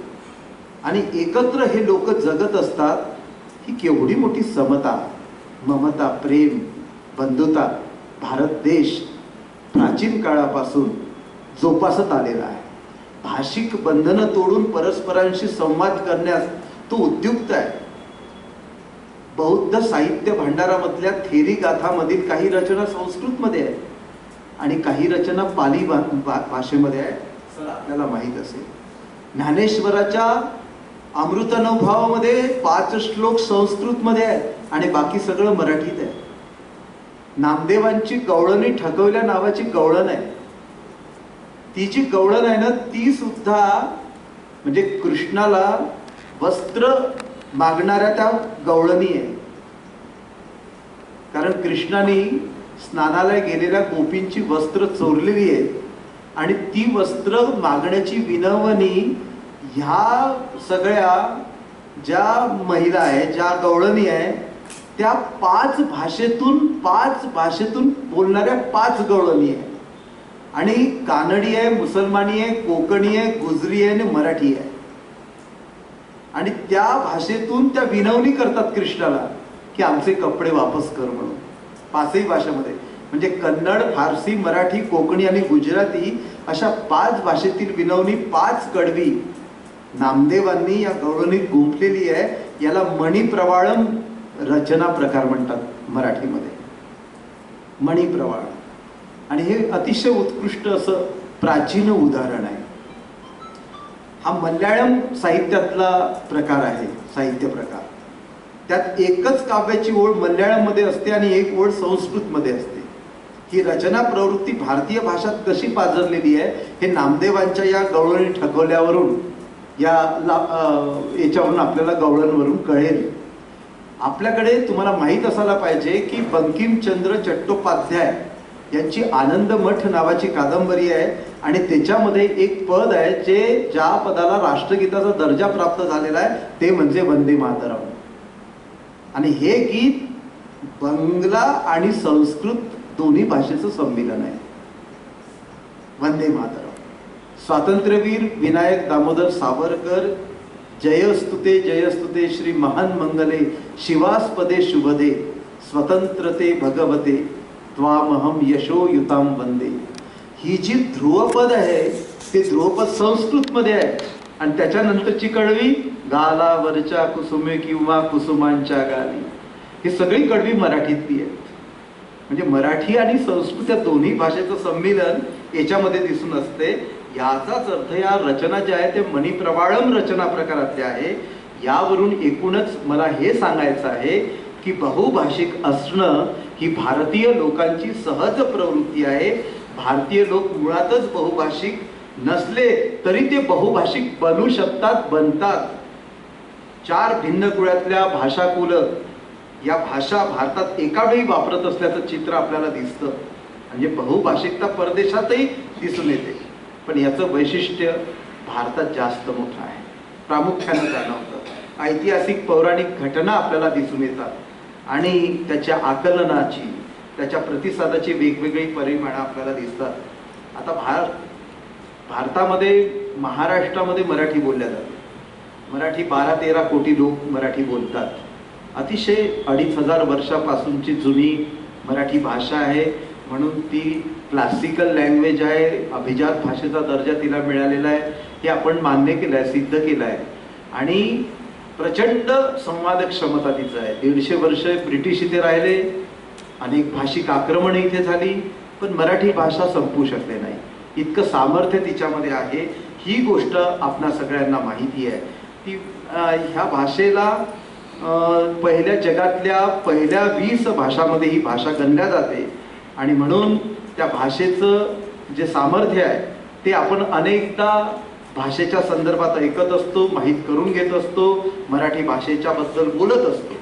Speaker 4: आणि एकत्र हे लोक जगत असतात. ही केवढी मोठी समता, ममता, प्रेम, बंधुता भारत देश प्राचीन काळापासून जोपासत आलेला आहे. भाषिक बंधनं तोडून परस्परांशी संवाद करण्यास तो उद्युक्त आहे. बौद्ध साहित्य भांडारामधल्या थेरी गाथामधील काही रचना संस्कृतमध्ये आहेत आणि काही रचना पाली भाषेमध्ये आहेत, सर आपल्याला माहीत असेल. ज्ञानेश्वराच्या अमृतानुभवामध्ये 5 श्लोक संस्कृतमध्ये आहेत आणि बाकी सगळं मराठीत आहे. नामदेवांची गवळणी ठकवल्या नावाची गवळण आहे. ती जी गवळण आहे ना ती सुद्धा म्हणजे कृष्णाला वस्त्र मागणाऱ्या त्या गवळणी आहे. कारण कृष्णाने स्नानाला गेलेल्या गोपींची वस्त्र चोरलेली आहेत आणि ती वस्त्र मागण्याची विनवणी ह्या सगळ्या ज्या महिला आहेत, ज्या गवळणी आहे त्या 5 भाषेतून बोलणाऱ्या 5 गवळणी आहे. आणि कानडी आहे, मुसलमानी आहे, कोकणी आहे, गुजरी आहे आणि मराठी आहे. आणि त्या भाषेतून त्या विनवणी करतात कृष्णाला की आमचे कपडे वापस कर म्हणून. 5ही भाषेमध्ये म्हणजे कन्नड, फारसी, मराठी, कोकणी आणि गुजराती अशा 5 भाषेतील विनवणी 5 कडवी नामदेवांनी या गवळणीत गुंफलेली आहे. याला मणिप्रवाळम रचना प्रकार म्हणतात मराठीमध्ये, मणिप्रवाळ. आणि हे अतिशय उत्कृष्ट असं प्राचीन उदाहरण आहे. हा मल्याळम साहित्यातला प्रकार आहे, साहित्य प्रकार. त्यात एकच काव्याची ओळ मल्याळममध्ये असते आणि एक ओळ संस्कृतमध्ये असते. ही रचना प्रवृत्ती भारतीय भाषात कशी पाझरलेली आहे हे नामदेवांच्या या गवळणी ठकवल्यावरून याच्यावरून आपल्याला गवळणवरून कळेल. आपल्याकडे तुम्हाला माहीत असायला पाहिजे की बंकिमचंद्र चट्टोपाध्याय यांची आनंद मठ नावाची कादंबरी आहे आणि त्याच्यामध्ये एक पद आहे जे ज्या पदाला राष्ट्रगीताचा दर्जा प्राप्त झालेला आहे ते म्हणजे वंदे मातरम. आणि हे गीत बंगला आणि संस्कृत दोन्ही भाषेचं संमेलन आहे. वंदे मातरम. स्वातंत्र्यवीर विनायक दामोदर सावरकर, जयस्तुते जयस्तुते श्री महान मंगले शिवास्पदे शुभदे स्वतंत्रते भगवते त्वामहम यशोयुताम वंदे. ही जी ध्रुवपद आहे ते ध्रुवपद संस्कृतमध्ये आहे आणि त्याच्यानंतरची कडवी गालावरच्या कुसुमे किंवा कुसुमांच्या गाली, ही सगळी कडवी मराठीतली आहेत. म्हणजे मराठी आणि संस्कृत या दोन्ही भाषेचं संमेलन याच्यामध्ये दिसून असते. याचाच अर्थ या रचना ज्या आहेत त्या मणिप्रवाळम रचना प्रकारातल्या आहे. यावरून एकूणच मला हे सांगायचं आहे की बहुभाषिक असणं ही भारतीय लोकांची सहज प्रवृत्ती आहे. भारतीय लोक मुळातच बहुभाषिक नसले तरी ते बहुभाषिक बनू शकतात, बनतात. 4 भिन्न कुळातल्या भाषाकुल या भाषा भारतात एका वेळी वापरत असल्याचं चित्र आपल्याला दिसतं. म्हणजे बहुभाषिकता परदेशातही दिसून येते. पण याचं वैशिष्ट्य भारतात जास्त मोठं आहे, प्रामुख्यानं जाणवतं. ऐतिहासिक पौराणिक घटना आपल्याला दिसून येतात आणि त्याच्या आकलनाची, त्याच्या प्रतिसादाची वेगवेगळी परिमाणं आपल्याला दिसतात. आता भारतामध्ये, महाराष्ट्रामध्ये मराठी बोलल्या जाते. मराठी 12-13 कोटी लोक मराठी बोलतात. अतिशय 2500 वर्षापासूनची जुनी मराठी भाषा आहे, म्हणून ती क्लासिकल लँग्वेज आहे. अभिजात भाषेचा दर्जा तिला मिळालेला आहे, हे आपण मान्य केलं आहे, सिद्ध केलं आहे. आणि प्रचंड संवादक क्षमता तिचं आहे. 150 वर्ष ब्रिटिश इथे राहिले, अनेक भाषिक आक्रमण इथे झाली, पण मराठी भाषा संपू शकले नाही. इतकं सामर्थ्य तिच्यामध्ये आहे. ही गोष्ट आपणा सगळ्यांना माहिती आहे. ती ह्या भाषेला पहिल्या जगातल्या पहिल्या 20 भाषांमध्ये ही भाषा गणल्या जाते आणि म्हणून त्या भाषेचं जे सामर्थ्य आहे ते आपण अनेकदा भाषेच्या संदर्भात ऐकत असतो, माहीत करून घेत असतो, मराठी भाषेच्या बद्दल बोलत असतो.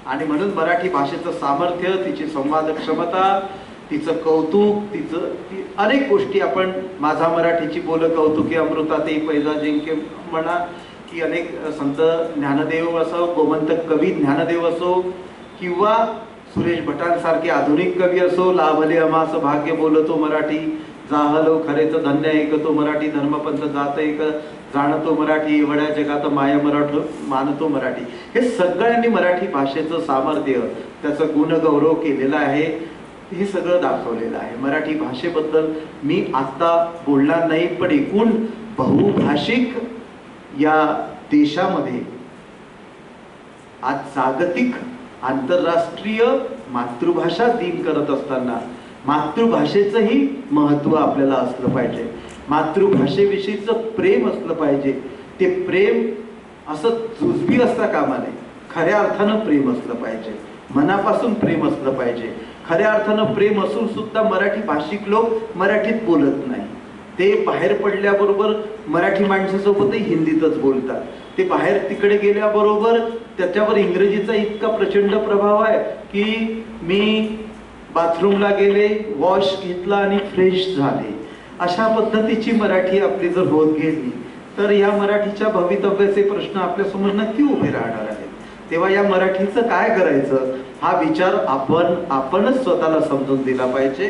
Speaker 4: आणि म्हणून मराठी भाषेचं सामर्थ्य, तिची संवाद क्षमता, तिचं कौतुक, ती अनेक गोष्टी आपण माझा मराठीची बोल कौतुकी अमृताते पैजा जिंके म्हणा, की अनेक संत ज्ञानदेव असो, गोमंतक कवी ज्ञानदेव असो किंवा सुरेश भटांसारखे आधुनिक कवी असो, लाभले अमास भाग्य बोलतो मराठी, जाहलो खरेच धन्य ऐकतो मराठी, धर्मपंथ जात एक जाणतो मराठी, एवढ्या जगात माया मराठ मानतो मराठी. हे सगळ्यांनी मराठी भाषेचं सामर्थ्य, त्याचं गुणगौरव केलेलं आहे. हे सगळं दाखवलेलं आहे. मराठी भाषेबद्दल मी आत्ता बोलणार नाही, पण एकूण बहुभाषिक या देशामध्ये आज जागतिक आंतरराष्ट्रीय मातृभाषा दिन करत असताना मातृभाषेचंही महत्त्व आपल्याला असलं पाहिजे. मातृभाषेविषयीचं प्रेम असलं पाहिजे. ते प्रेम असं जुजबी असता कामा नये. खऱ्या अर्थानं प्रेम असलं पाहिजे, मनापासून प्रेम असलं पाहिजे. खऱ्या अर्थानं प्रेम असून सुद्धा मराठी भाषिक लोक मराठीत बोलत नाही. ते बाहेर पडल्याबरोबर मराठी माणसासोबतही हिंदीतच बोलतात. ते बाहेर तिकडे गेल्याबरोबर त्याच्यावर इंग्रजीचा इतका प्रचंड प्रभाव आहे की मी बाथरूमला गेले, वॉश घेतला आणि फ्रेश झाले, अशा पद्धतीची मराठी आपली जर होत गेली तर या मराठीच्या भवितव्याचे प्रश्न आपल्यासमोर नक्की उभे राहणार आहेत. तेव्हा या मराठीचं काय करायचं हा विचार आपणच स्वतःला समजून दिला पाहिजे.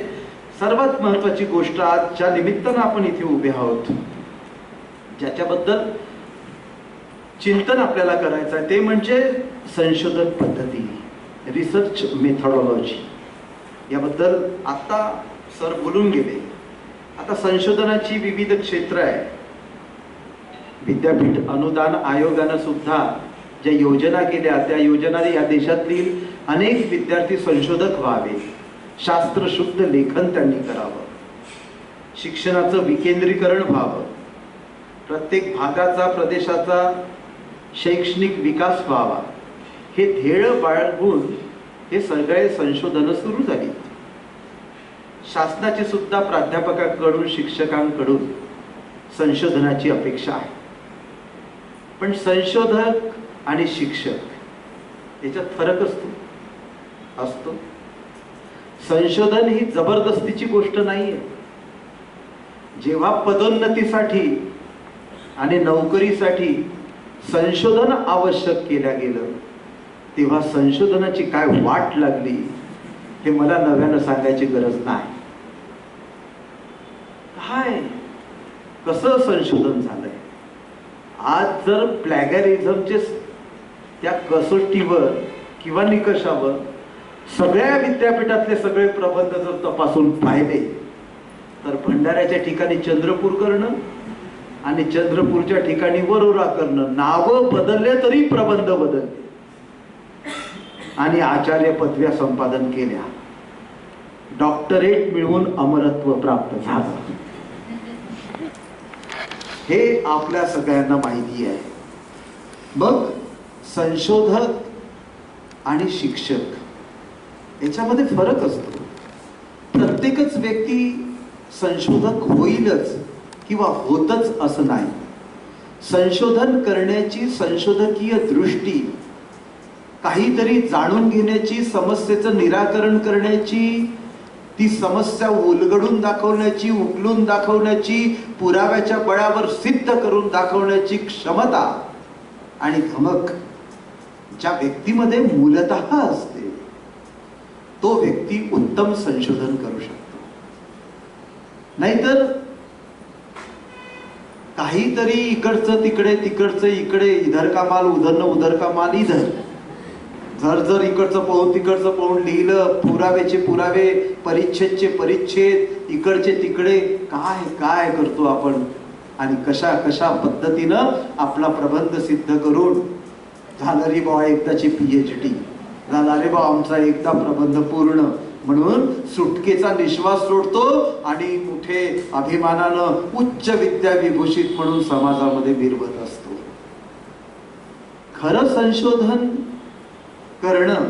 Speaker 4: सर्वात महत्त्वाची गोष्ट आज ज्या निमित्तानं आपण इथे उभे आहोत, ज्याच्याबद्दल चिंतन आपल्याला करायचं आहे, ते म्हणजे संशोधन पद्धती, रिसर्च मेथॉडॉलॉजी. याबद्दल आता सर बोलून गेले. आता संशोधनाची विविध क्षेत्र आहे. विद्यापीठ अनुदान आयोगानं सुद्धा ज्या योजना केल्या त्या योजनाने या देशातील अनेक विद्यार्थी संशोधक व्हावे, शास्त्रशुद्ध लेखन त्यांनी करावं, शिक्षणाचं विकेंद्रीकरण व्हावं, प्रत्येक भागाचा प्रदेशाचा शैक्षणिक विकास व्हावा, हे ध्येय बाळगून हे सगळे संशोधनं सुरू झाली. शासनाची सुद्धा प्राध्यापकांकडून, शिक्षकांकडून संशोधनाची अपेक्षा आहे. पण संशोधक आणि शिक्षक याच्यात फरक असतो. संशोधन ही जबरदस्तीची गोष्ट नाहीये. जेव्हा पदोन्नतीसाठी आणि नोकरीसाठी संशोधन आवश्यक केलं गेलं तेव्हा संशोधनाची काय वाट लागली हे मला नव्यानं सांगायची गरज नाही. काय कसं संशोधन झालंय. आज जर प्लॅगॅरिझमचे त्या कसोटीवर किंवा निकषावर सगळ्या विद्यापीठातले सगळे प्रबंध जर तपासून पाहिले तर भंडाऱ्याच्या ठिकाणी चंद्रपूर करणं आणि चंद्रपूरच्या ठिकाणी वरोरा करणं, नावं बदलले तरी प्रबंध बदलले आणि आचार्य पदव्या संपादन केल्या, डॉक्टरेट मिळवून अमरत्व प्राप्त झालं. हे आपल्या सगळ्यांना माहिती आहे. मग संशोधक आणि शिक्षक याच्यामध्ये फरक असतो. प्रत्येकच व्यक्ती संशोधक होईलच किंवा होतच असं नाही. संशोधन करण्याची संशोधकीय दृष्टी, काहीतरी जाणून घेण्याची, समस्येचं निराकरण करण्याची, ती समस्या उलगडून दाखवण्याची, उकलून दाखवण्याची, पुराव्याच्या बळावर सिद्ध करून दाखवण्याची क्षमता आणि धमक ज्या व्यक्तीमध्ये मूलतः असते तो व्यक्ती उत्तम संशोधन करू शकतो. नाहीतर काहीतरी इकडचं तिकडे, तिकडचं इकडे, इधर का माल उधर न उधर का माल इधर, जर इकडचं पाहून तिकडचं पाहून लिहिलं, पुराव्याचे पुरावे, परिच्छेदचे परिच्छेद, इकडचे तिकडे, काय काय करतो आपण. आणि कशा कशा पद्धतीनं आपला प्रबंध सिद्ध करून झालं रे बा एकदाची PhD, झाला रे बा आमचा एकदा प्रबंध पूर्ण म्हणून सुटकेचा निश्वास सोडतो आणि मोठे अभिमानानं उच्च विद्या विभूषित म्हणून समाजामध्ये विरवत असतो. खरं संशोधन करणं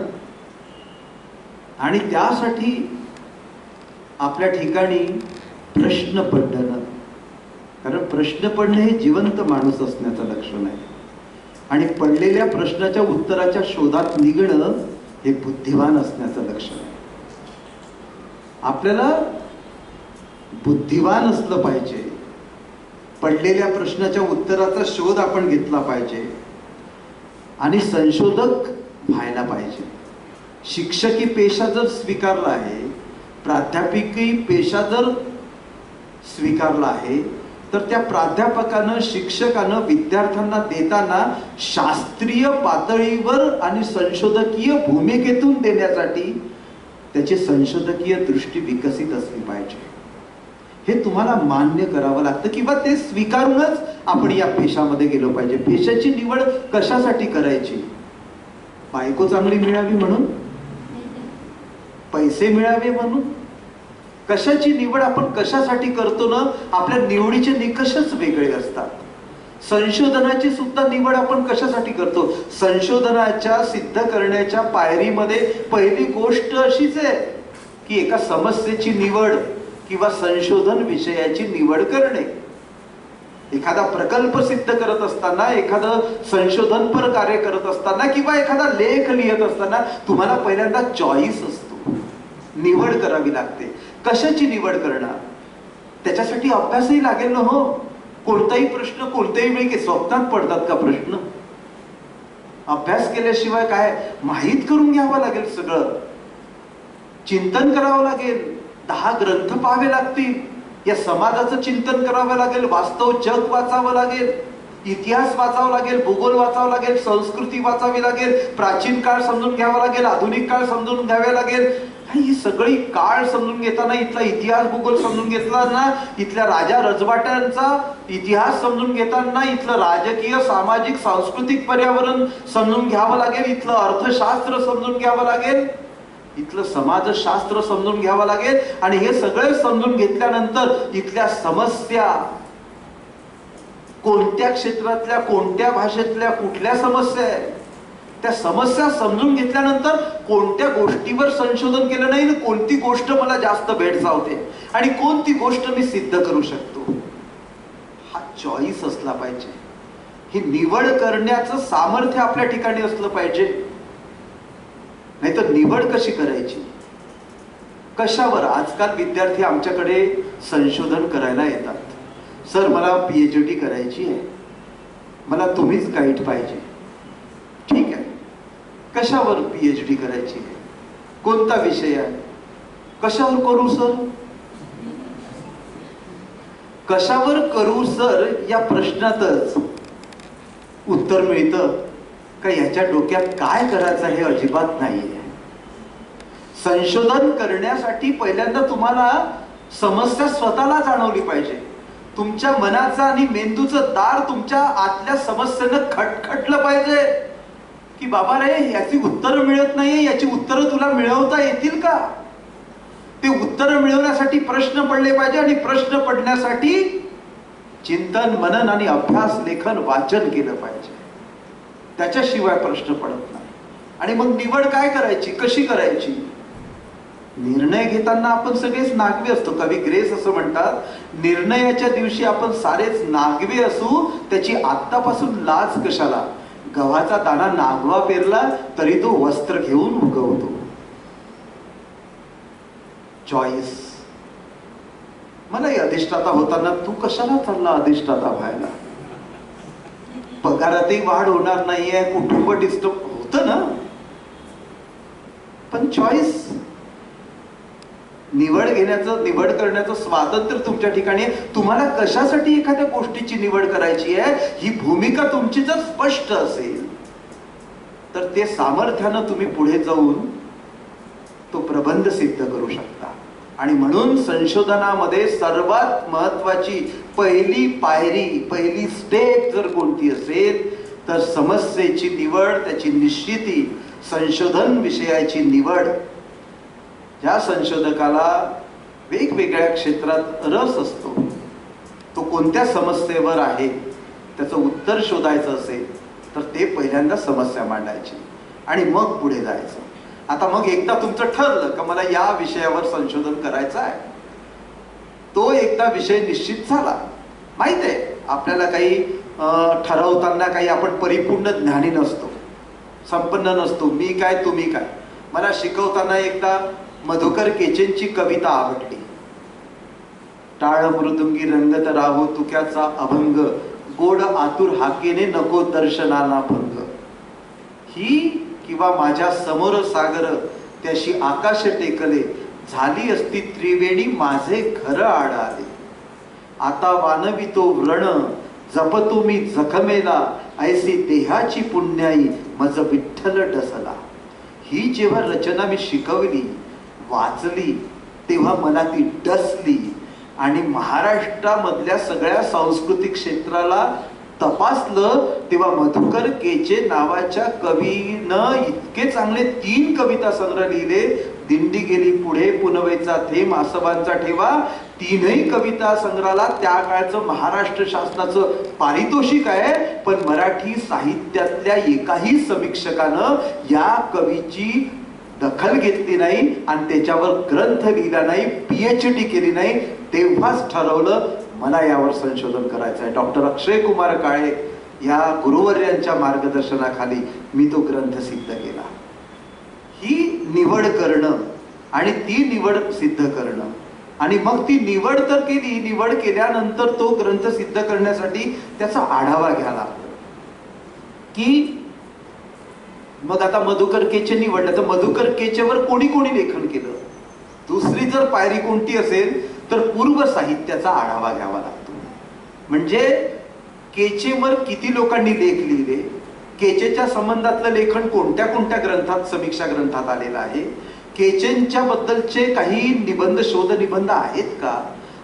Speaker 4: आणि त्यासाठी आपल्या ठिकाणी प्रश्न पडणं, कारण प्रश्न पडणं हे जिवंत माणूस असण्याचं लक्षण आहे आणि पडलेल्या प्रश्नाच्या उत्तराच्या शोधात निघणं हे बुद्धिवान असण्याचं लक्षण आहे. आपल्याला बुद्धिवान असलं पाहिजे, पडलेल्या प्रश्नाच्या उत्तराचा शोध आपण घेतला पाहिजे आणि संशोधक व्हायला पाहिजे. शिक्षकी पेशा जर स्वीकारला आहे, प्राध्यापकी पेशा जर स्वीकारला आहे तर त्या प्राध्यापकानं, शिक्षकानं विद्यार्थ्यांना देताना शास्त्रीय पातळीवर आणि संशोधकीय भूमिकेतून देण्यासाठी त्याची संशोधकीय दृष्टी विकसित असली पाहिजे. हे तुम्हाला मान्य करावं लागतं किंवा ते स्वीकारूनच आपण या पेशामध्ये गेलो पाहिजे. पेशाची निवड कशासाठी करायची? बायको चांगली मिळावी म्हणून, पैसे मिळावे म्हणून? कशाची निवड आपण कशासाठी करतो ना, आपल्या निवडीचे निकषच वेगळे असतात. संशोधनाची सुद्धा निवड आपण कशासाठी करतो? संशोधनाच्या सिद्ध करण्याच्या पायरीमध्ये पहिली गोष्ट अशीच आहे की एका समस्येची निवड किंवा संशोधन विषयाची निवड करणे. एखादा प्रकल्प सिद्ध करत असताना, एखादं संशोधनपर कार्य करत असताना किंवा एखादा लेख लिहित असताना तुम्हाला पहिल्यांदा चॉईस असतो, निवड करावी लागते. कशाची निवड करणार? त्याच्यासाठी अभ्यासही लागेल ना. हो, कोणताही प्रश्न कोणत्याही वेळी स्वप्नात पडतात का प्रश्न? अभ्यास केल्याशिवाय काय? माहीत करून घ्यावं लागेल, सगळं चिंतन करावं लागेल, 10 ग्रंथ पाहावे लागतील, या समाजाचं चिंतन करावं लागेल, वास्तव जग वाचावं लागेल, इतिहास वाचावा लागेल, भूगोल वाचावं लागेल, संस्कृती वाचावी लागेल, प्राचीन काळ समजून घ्यावा लागेल, आधुनिक काळ समजून घ्यावे लागेल. ही सगळी काळ समजून घेताना, इथला इतिहास भूगोल समजून घेताना, इथल्या राजा रजवाट्यांचा इतिहास समजून घेताना, इथलं राजकीय सामाजिक सांस्कृतिक पर्यावरण समजून घ्यावं लागेल, इथलं अर्थशास्त्र समजून घ्यावं लागेल, इथलं समाजशास्त्र समजून घ्यावं लागेल. आणि हे सगळे समजून घेतल्यानंतर इथल्या समस्या, कोणत्या क्षेत्रातल्या, कोणत्या भाषेतल्या, कुठल्या समस्या आहे, त्या समस्या समजून घेतल्यानंतर कोणत्या गोष्टीवर संशोधन केलं नाही, कोणती गोष्ट मला जास्त भेडसावते आणि कोणती गोष्ट मी सिद्ध करू शकतो, हा चॉईस असला पाहिजे. ही निवड करण्याचं सामर्थ्य आपल्या ठिकाणी असलं पाहिजे. नाहीतर निवड कशी करायची? कशावर? आजकाल विद्यार्थी आमच्याकडे संशोधन करायला येतात. सर, मला PhD करायची आहे, मला तुम्हीच गाईड पाहिजे. ठीक आहे, कशावर PhD करायची आहे? कोणता विषय आहे? कशावर करू सर? कशावर करू सर या प्रश्नातच उत्तर मिळतं का याच्या डोक्यात काय करायचं हे अजिबात नाहीये. संशोधन करण्यासाठी पहिल्यांदा तुम्हाला समस्या स्वतःला जाणवली पाहिजे. तुमच्या मनाचा आणि मेंदूचं दार तुमच्या आतल्या समस्येनं खटखटलं पाहिजे की बाबा रे याची उत्तरं मिळत नाहीये, याची उत्तरं तुला मिळवता येतील का? ते उत्तरं मिळवण्यासाठी प्रश्न पडले पाहिजे आणि प्रश्न पडण्यासाठी चिंतन मनन आणि अभ्यास लेखन वाचन केलं पाहिजे. त्याच्याशिवाय प्रश्न पडत नाही. आणि मग निवड काय करायची, कशी करायची? निर्णय घेताना आपण सगळेच नागवे असतो. कवी ग्रेस असं म्हणतात, निर्णयाच्या दिवशी आपण सारेच नागवे असू, त्याची आत्तापासून लाज कशाला? गव्हाचा दाणा नागवा पेरला तरी तो वस्त्र घेऊन उगवतो. चॉईस. मला अधिष्ठाता होताना तू कशाला चालला अधिष्ठाता व्हायला? पगारातही वाढ होणार नाहीये, कुटुंब डिस्टर्ब होतं ना. पण चॉईस, निवड करण्याचं स्वातंत्र्य तुमच्या ठिकाणी आहे. तुम्हाला कशासाठी एखाद्या गोष्टीची निवड करायची आहे ही भूमिका तुमची जर स्पष्ट असेल तर ते सामर्थ्यानं तुम्ही पुढे जाऊन तो प्रबंध सिद्ध करू शकता. आणि म्हणून संशोधनामध्ये सर्वात महत्वाची पहिली पायरी, पहिली स्टेप जर कोणती असेल तर समस्येची निवड, त्याची निश्चिती, संशोधन विषयाची निवड. ज्या संशोधकाला वेगवेगळ्या क्षेत्रात रस असतो, तो कोणत्या समस्येवर आहे त्याचं उत्तर शोधायचं असेल तर ते पहिल्यांदा समस्या मांडायची आणि मग पुढे जायचं. आता मग एकदा तुमचं ठरलं का मला या विषयावर संशोधन करायचं आहे, तो एकदा विषय निश्चित झाला. माहित आहे आपल्याला काही ठरवताना काही आपण परिपूर्ण ज्ञानी नसतो, संपन्न नसतो. मी काय तुम्ही काय. मला शिकवताना एकदा मधुकर केचेंची कविता आवडली. टाळ मृदुंगी रंगत राहो तुक्याचा अभंग, गोड आतुर हाकेने नको दर्शनाला भंग. ही किंवा माझ्या समोर सागर त्याशी आकाश टेकले, झाली असती त्रिवेणी माझे घर आड आले. आता वानवितो व्रण जपतो मी जखमेला, ऐसी देहाची पुण्याई मज विठ्ठल डसला. ही जेव्हा रचना मी शिकवली वाचली तेव्हा मला ती डसली आणि महाराष्ट्रामधल्या सगळ्या सांस्कृतिक क्षेत्राला तपासलं तेव्हा मधुकर केचे नावाच्या कवीनं इतके चांगले 3 कविता संग्रह लिहिले. दिंडी गेली पुढे, पुनवेचा थेंब, आसवांचा ठेवा. 3ही कविता संग्रहाला त्या काळचं महाराष्ट्र शासनाचं पारितोषिक आहे. पण मराठी साहित्यातल्या एकाही समीक्षकानं या कवीची दखल घेतली नाही आणि त्याच्यावर ग्रंथ लिहिला नाही, PhD केली नाही. तेव्हाच ठरवलं मला यावर संशोधन करायचं आहे. डॉक्टर अक्षय कुमार काळे या गुरुवर्यांच्या मार्गदर्शनाखाली मी तो ग्रंथ सिद्ध केला. ही निवड करणं आणि ती निवड सिद्ध करणं आणि मग ती निवड तर केली. निवड केल्यानंतर तो ग्रंथ सिद्ध करण्यासाठी त्याचा आढावा घ्यायला की मग आता मधुकर केचे निवडलं तर मधुकर केचेवर कोणी कोणी लेखन केलं. दुसरी जर पायरी कोणती असेल तर पूर्व साहित्याचा आढावा घ्यावा लागतो. म्हणजे केचेवर किती लोकांनी लेख लिहिले, केचेच्या संबंधातलं लेखन कोणत्या कोणत्या ग्रंथात, समीक्षा ग्रंथात आलेलं आहे, केचेंच्या बद्दलचे काही निबंध, शोध निबंध आहेत का,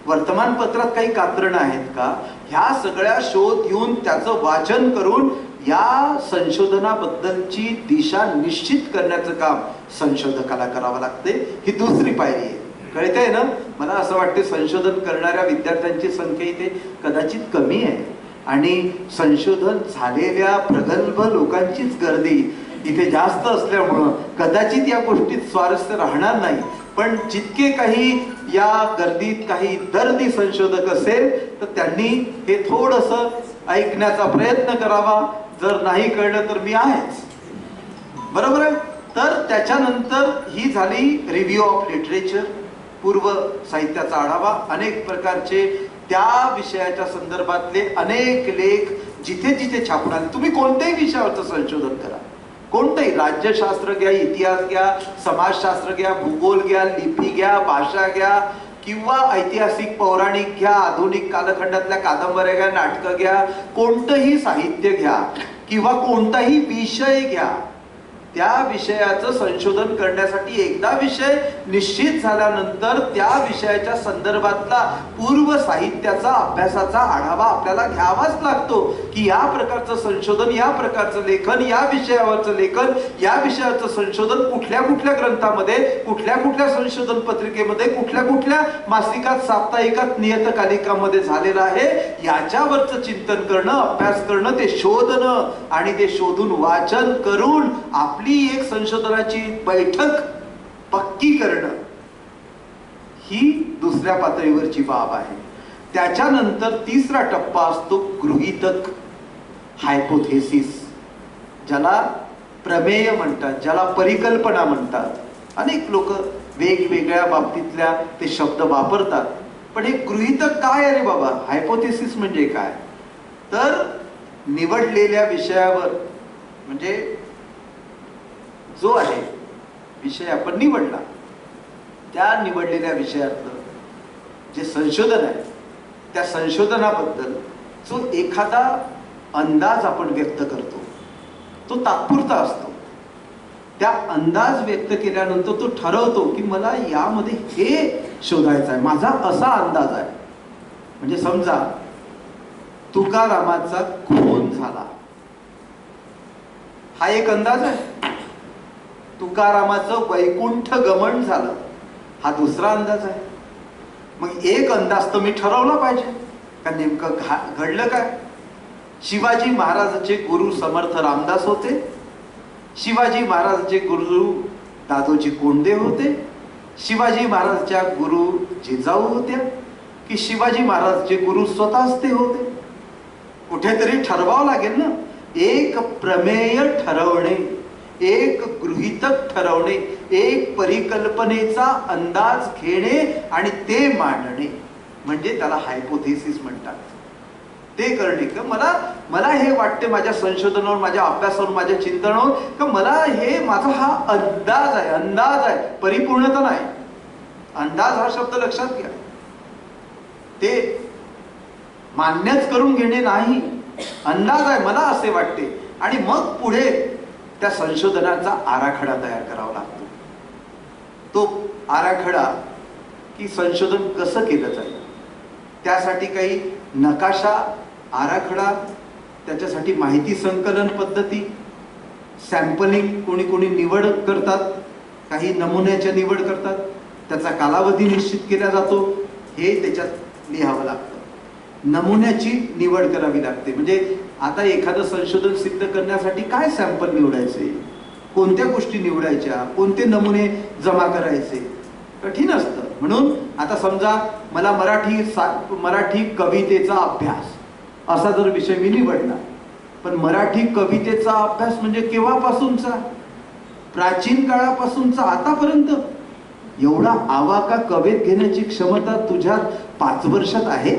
Speaker 4: वर्तमानपत्रात काही कात्रणं आहेत का, ह्या सगळ्या शोध घेऊन त्याचं वाचन करून या संशोधनाबद्दलची दिशा निश्चित करण्याचं काम संशोधकाला करावं लागते. ही दुसरी पायरी आहे. कळतंय ना? मला असं वाटतं संशोधन करणाऱ्या विद्यार्थ्यांची संख्या इथे कदाचित कमी आहे आणि संशोधन झालेल्या प्रगल्भ लोकांचीच गर्दी इथे जास्त असल्यामुळं कदाचित या गोष्टीत स्वारस्य राहणार नाही. पण जितके काही या गर्दीत काही दर्दी संशोधक असेल तर त्यांनी हे थोडंसं ऐकण्याचा प्रयत्न करावा. जर नाही कळलं तर मी आहेच, बरोबर आहे. तर त्याच्यानंतर ही झाली रिव्ह्यू ऑफ लिटरेचर, पूर्व साहित्याचा आढावा. अनेक प्रकारचे त्या विषयाच्या संदर्भातले अनेक लेख जिथे जिथे छापून आले. तुम्ही कोणत्याही विषयावरचं संशोधन करा, कोणतंही राज्यशास्त्र घ्या, इतिहास घ्या, समाजशास्त्र घ्या, भूगोल घ्या, लिपी घ्या, भाषा घ्या, किंवा ऐतिहासिक पौराणिक घ्या, आधुनिक कालखंडातल्या कादंबऱ्या घ्या, नाटकं घ्या, कोणतंही साहित्य घ्या किंवा कोणताही विषय घ्या, त्या विषयाचं संशोधन करण्यासाठी एकदा विषय निश्चित झाल्यानंतर त्या विषयाच्या संदर्भातला पूर्व साहित्याचा अभ्यासाचा आढावा आपल्याला घ्यावाच लागतो की या प्रकारचं संशोधन, या प्रकारचं लेखन, या विषयावरचं लेखन, या विषयाचं संशोधन कुठल्या कुठल्या ग्रंथामध्ये, कुठल्या कुठल्या संशोधन पत्रिकेमध्ये, कुठल्या कुठल्या मासिकात, साप्ताहिकात, नियतकालिकामध्ये झालेलं आहे, याच्यावरचं चिंतन करणं, अभ्यास करणं, ते शोधणं आणि ते शोधून वाचन करून आपली एक संशोधनाची बैठक पक्की करणं ही दुसऱ्या पातळीवरची बाब आहे. त्याच्यानंतर तिसरा टप्पा असतो गृहीतक, हायपोथेसिस, ज्याला प्रमेय म्हणतात, ज्याला परिकल्पना म्हणतात. अनेक लोक वेगवेगळ्या बाबतीतल्या ते शब्द वापरतात, पण हे गृहीतक काय आहे रे बाबा? हायपोथेसिस म्हणजे काय? तर निवडलेल्या विषयावर, म्हणजे जो आहे विषय आपण निवडला, त्या निवडलेल्या विषयातलं जे संशोधन आहे त्या संशोधनाबद्दल जो एखादा अंदाज आपण व्यक्त करतो तो तात्पुरता असतो. त्या अंदाज व्यक्त केल्यानंतर तो ठरवतो की मला यामध्ये हे शोधायचं आहे, माझा असा अंदाज आहे. म्हणजे समजा तुकारामाचा खून झाला, हा एक अंदाज आहे. तुकारामाचं वैकुंठ गमन झालं, हा दुसरा अंदाज आहे. मग एक अंदाज तर मी ठरवला पाहिजे का नेमकं घडलं काय. शिवाजी महाराजांचे गुरु समर्थ रामदास होते, शिवाजी महाराजांचे गुरु दादोजी कोंडे होते, शिवाजी महाराजांच्या गुरु जिजाऊ होत्या, की शिवाजी महाराजांचे गुरु स्वतःच ते होते. कुठेतरी ठरवावं लागेल ना. एक प्रमेय ठरवणे, एक गृहीतक ठरवणे, एक परिकल्पनेचा अंदाज घेणे आणि ते मांडणे, म्हणजे त्याला हायपोथेसिस म्हणतात. ते करणे का मला हे वाटते माझ्या संशोधनावर, माझ्या अभ्यासावर, माझ्या चिंतनावर, का मला हे माझा हा अंदाज आहे, परिपूर्णता नाही. अंदाज हा शब्द लक्षात घ्या, ते मान्यच करून घेणे नाही. अंदाज आहे, मला असे वाटते, आणि मग पुढे त्या संशोधनाचा आराखडा तयार करावा लागतो. तो आराखडा की संशोधन कसं केलं जाईल, त्यासाठी काही नकाशा, आराखडा, त्याच्यासाठी माहिती संकलन पद्धती, सॅम्पलिंग, कोणी कोणी निवड करतात, काही नमुन्याच्या निवड करतात, त्याचा कालावधी निश्चित केला जातो, हे त्याच्यात लिहावं लागतं. नमुन्याची निवड करावी लागते. म्हणजे आता एखादं संशोधन सिद्ध करण्यासाठी काय सॅम्पल निवडायचे, कोणत्या गोष्टी निवडायच्या, कोणते नमुने जमा करायचे, कठीण असतं. म्हणून आता समजा मला मराठी कवितेचा अभ्यास असा जर विषय मी निवडला, पण मराठी कवितेचा अभ्यास म्हणजे केव्हापासूनचा, प्राचीन काळापासूनचा आतापर्यंत, एवढा आवाका कवेत घेण्याची क्षमता तुझ्यात 5 वर्षात आहे.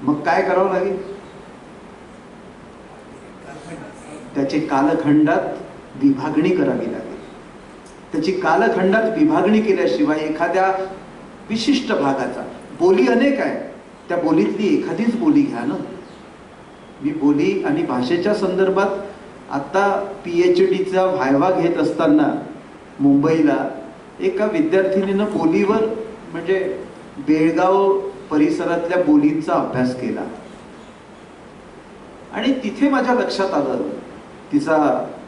Speaker 4: मग काय करावं लागेल, त्याची कालखंडात विभागणी करावी लागेल. त्याची कालखंडात विभागणी केल्याशिवाय एखाद्या विशिष्ट भागाचा, बोली अनेक आहे, त्या बोलीतली एखादीच बोली घ्या ना. मी बोली आणि भाषेच्या संदर्भात आता PhDचा व्हायवा घेत असताना मुंबईला एका विद्यार्थिनीनं बोलीवर, म्हणजे बेळगाव परिसरातल्या बोलींचा अभ्यास केला, आणि तिथे माझ्या लक्षात आलं तिचा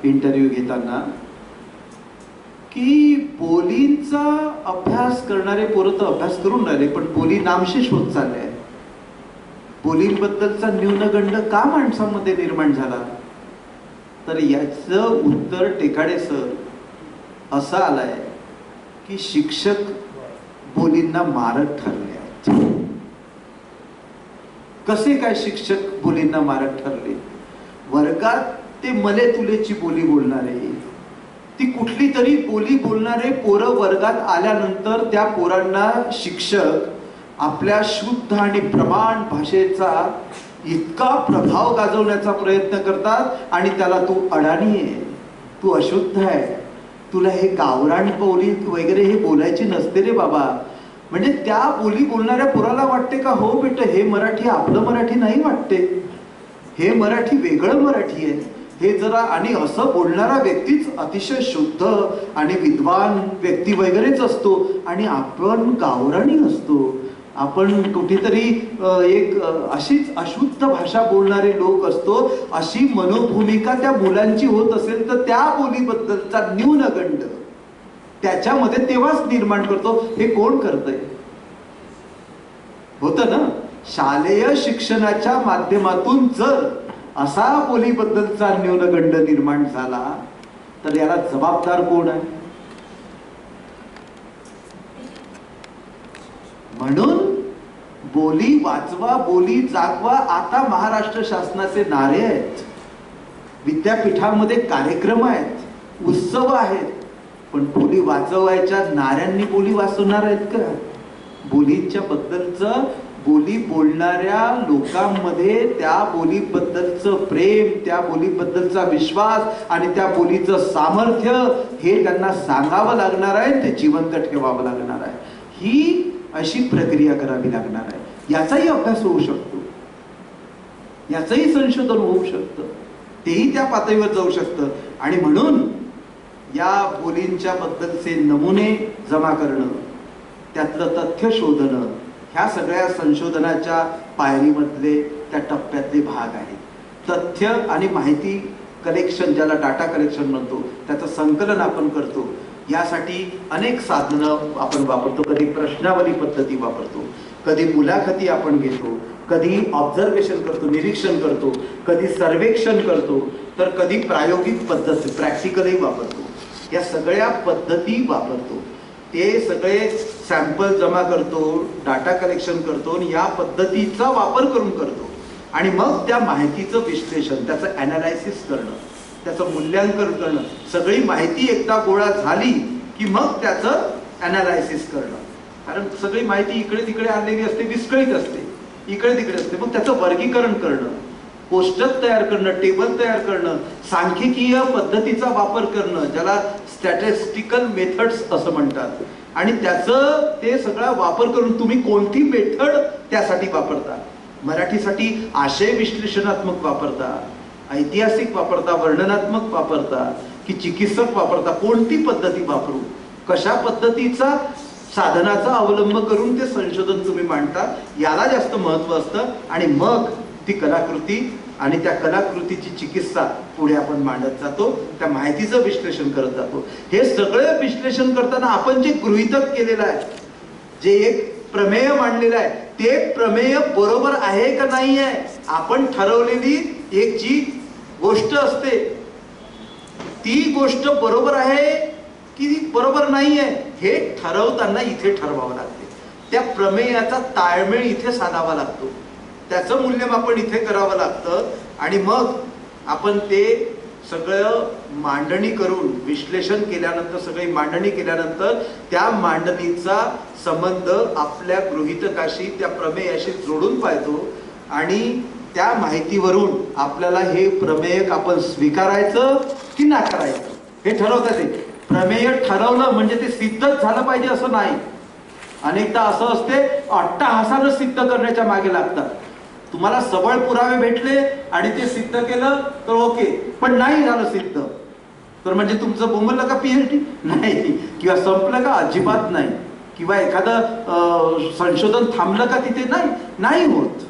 Speaker 4: इंटरव्ह्यू घेताना की बोलींचा अभ्यास करणारे पोरं तर अभ्यास करून राहिले, पण बोली नामशेष होत चालले आहेत. बोलींबद्दलचा न्यूनगंड का माणसांमध्ये निर्माण झाला? तर याचं उत्तर टेकाडे सर असं आलंय की शिक्षक बोलींना मारक ठरले आहेत. कसे काय शिक्षक बोलींना मारक ठरले? वर्गात ते मले तुलेची बोली बोलणारे, ती कुठली तरी बोली बोलणारे पोरं वर्गात आल्यानंतर त्या पोरांना शिक्षक आपल्या शुद्ध आणि प्रमाण भाषेचा इतका प्रभाव गाजवण्याचा प्रयत्न करतात, आणि त्याला तू अडाणी आहे, तू अशुद्ध आहे, तुला हे गावरान बोली वगैरे हे बोलायची नसते रे बाबा. म्हणजे त्या बोली बोलणाऱ्या पोराला वाटते का हो बेटा हे मराठी आपलं मराठी नाही वाटते, हे मराठी वेगळं मराठी आहे हे जरा. आणि असं बोलणारा व्यक्तीच अतिशय शुद्ध आणि विद्वान व्यक्ती वगैरेच असतो आणि आपण गावराणी असतो. आपण कुठेतरी एक अशीच अशुद्ध भाषा बोलणारे लोक असतो. अशी मनोभूमिका त्या मुलांची होत असेल तर त्या बोलीबद्दलचा न्यूनगंड त्याच्यामध्ये तेव्हाच निर्माण करतो. हे कोण करतंय? होतं ना, शालेय शिक्षणाच्या माध्यमातून जर असा बोलीबद्दलचा न्यूनगंड निर्माण झाला तर याला जबाबदार कोण आहे? म्हणून बोली वाचवा, बोली जागवा. आता महाराष्ट्र शासनाचे नारे आहेत, विद्यापीठामध्ये कार्यक्रम आहेत, उत्सव आहेत, पण बोली वाचवायच्या नाऱ्यांनी बोली वाचवणार आहेत का? बोलीच्या बद्दलचं, बोली बोलणाऱ्या लोकांमध्ये त्या बोलीबद्दलचं प्रेम, त्या बोलीबद्दलचा विश्वास आणि त्या बोलीचं सामर्थ्य हे त्यांना सांगावं लागणार आहे, ते जिवंत ठेवावं लागणार आहे. ही अशी प्रक्रिया करावी लागणार आहे. याचाही अभ्यास होऊ शकतो, याचंही संशोधन होऊ शकतं, तेही त्या पातळीवर जाऊ शकतं. आणि म्हणून या बोलींच्या बद्दलचे नमुने जमा करणं, त्यातलं तथ्य शोधणं, ह्या सगळ्या संशोधनाच्या पायरीमधले त्या टप्प्यातले भाग आहेत. तथ्य आणि माहिती कलेक्शन, ज्याला डाटा कलेक्शन म्हणतो, त्याचं संकलन आपण करतो. यासाठी अनेक साधनं आपण वापरतो. कधी प्रश्नावली पद्धती वापरतो, कधी मुलाखती आपण घेतो, कधी ऑब्झर्वेशन करतो, निरीक्षण करतो, कधी सर्वेक्षण करतो, तर कधी प्रायोगिक पद्धत प्रॅक्टिकलही वापरतो. या सगळ्या पद्धती वापरतो. ते सगळे सॅम्पल जमा करतो, डाटा कलेक्शन करतो आणि या पद्धतीचा वापर करून करतो. आणि मग त्या माहितीचं विश्लेषण, त्याचं ॲनालायसिस करणं, त्याचं मूल्यांकन करणं. सगळी माहिती एकदा गोळा झाली की मग त्याचं ॲनालायसिस करणं. कारण सगळी माहिती इकडे तिकडे आलेली असते, विस्कळीत असते, इकडे तिकडे असते. मग त्याचं वर्गीकरण करणं, कोष्टक तयार करणं, टेबल तयार करणं, सांख्यिकीय पद्धतीचा वापर करणं, ज्याला स्टॅटिस्टिकल मेथड्स असं म्हणतात. आणि त्याचं ते सगळा वापर करून तुम्ही कोणती मेथड त्यासाठी वापरता. मराठीसाठी आशय विश्लेषणात्मक वापरता, ऐतिहासिक वापरता, वर्णनात्मक वापरता की चिकित्सक वापरता, कोणती पद्धती वापरू, कशा पद्धतीचा साधनाचा अवलंब करून ते संशोधन तुम्ही मांडता, याला जास्त महत्त्व असतं. आणि मग ती कलाकृती आणि त्या कलाकृतीची चिकित्सा पुढे आपण मांडत जातो, त्या माहितीचं विश्लेषण करत जातो. हे सगळं विश्लेषण करताना आपण जे गृहीतक केलेलं आहे, जे एक प्रमेय मांडलेलं आहे, ते प्रमेय बरोबर आहे का नाही आहे. आपण ठरवलेली एक जी गोष्ट असते ती गोष्ट बरोबर आहे की बरोबर नाही आहे हे ठरवताना इथे ठरवावं लागते. त्या प्रमेयाचा ताळमेळ इथे साधावा लागतो, त्याचं मूल्यमापन इथे करावं लागतं. आणि मग आपण ते सगळं मांडणी करून, विश्लेषण केल्यानंतर, सगळी मांडणी केल्यानंतर त्या मांडणीचा संबंध आपल्या गृहीतकाशी, त्या प्रमेयाशी जोडून पाहतो. आणि त्या माहितीवरून आपल्याला हे प्रमेयक आपण स्वीकारायचं की नाकारायचं हे ठरवतात. ते प्रमेय ठरवलं म्हणजे ते सिद्धच झालं पाहिजे असं नाही. अनेकदा असं असते, अट्टाहासानं सिद्ध करण्याच्या मागे लागतात. तुम्हाला सबळ पुरावे भेटले आणि ते सिद्ध केलं तर ओके, पण नाही झालं सिद्ध तर म्हणजे तुमचं बोंबललं का PhD नाही, किंवा संपलं का, अजिबात नाही. किंवा एखादं संशोधन थांबलं का तिथे, नाही होत.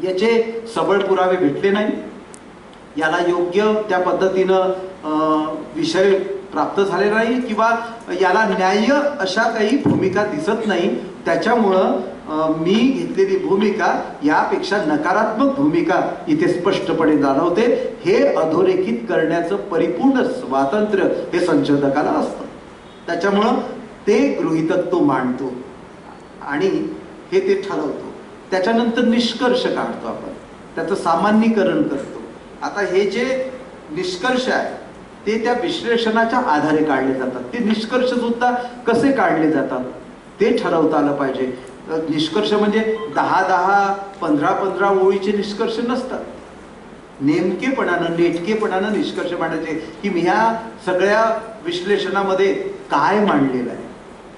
Speaker 4: याचे सबळ पुरावे भेटले नाही, याला योग्य त्या पद्धतीनं विषय प्राप्त झाले नाही, किंवा याला न्याय्य अशा काही भूमिका दिसत नाही. त्याच्यामुळं मी घेतलेली भूमिका यापेक्षा नकारात्मक भूमिका इथे स्पष्टपणे जाणवते. हे अधोरेखित करण्याचं परिपूर्ण स्वातंत्र्य हे संशोधकाला असतं. त्याच्यामुळं ते गृहीतक तो मांडतो आणि हे ते ठरवतो. त्याच्यानंतर निष्कर्ष काढतो आपण, त्याचं सामान्यीकरण करतो. आता हे जे निष्कर्ष आहे ते त्या विश्लेषणाच्या आधारे काढले जातात. ते निष्कर्ष सुद्धा कसे काढले जातात ते ठरवता आलं पाहिजे. निष्कर्ष म्हणजे 10-10, 15-15 ओळीचे निष्कर्ष नसतात. नेमकेपणानं नेटकेपणानं निष्कर्ष मांडायचे की मी ह्या सगळ्या विश्लेषणामध्ये काय मांडलेलं आहे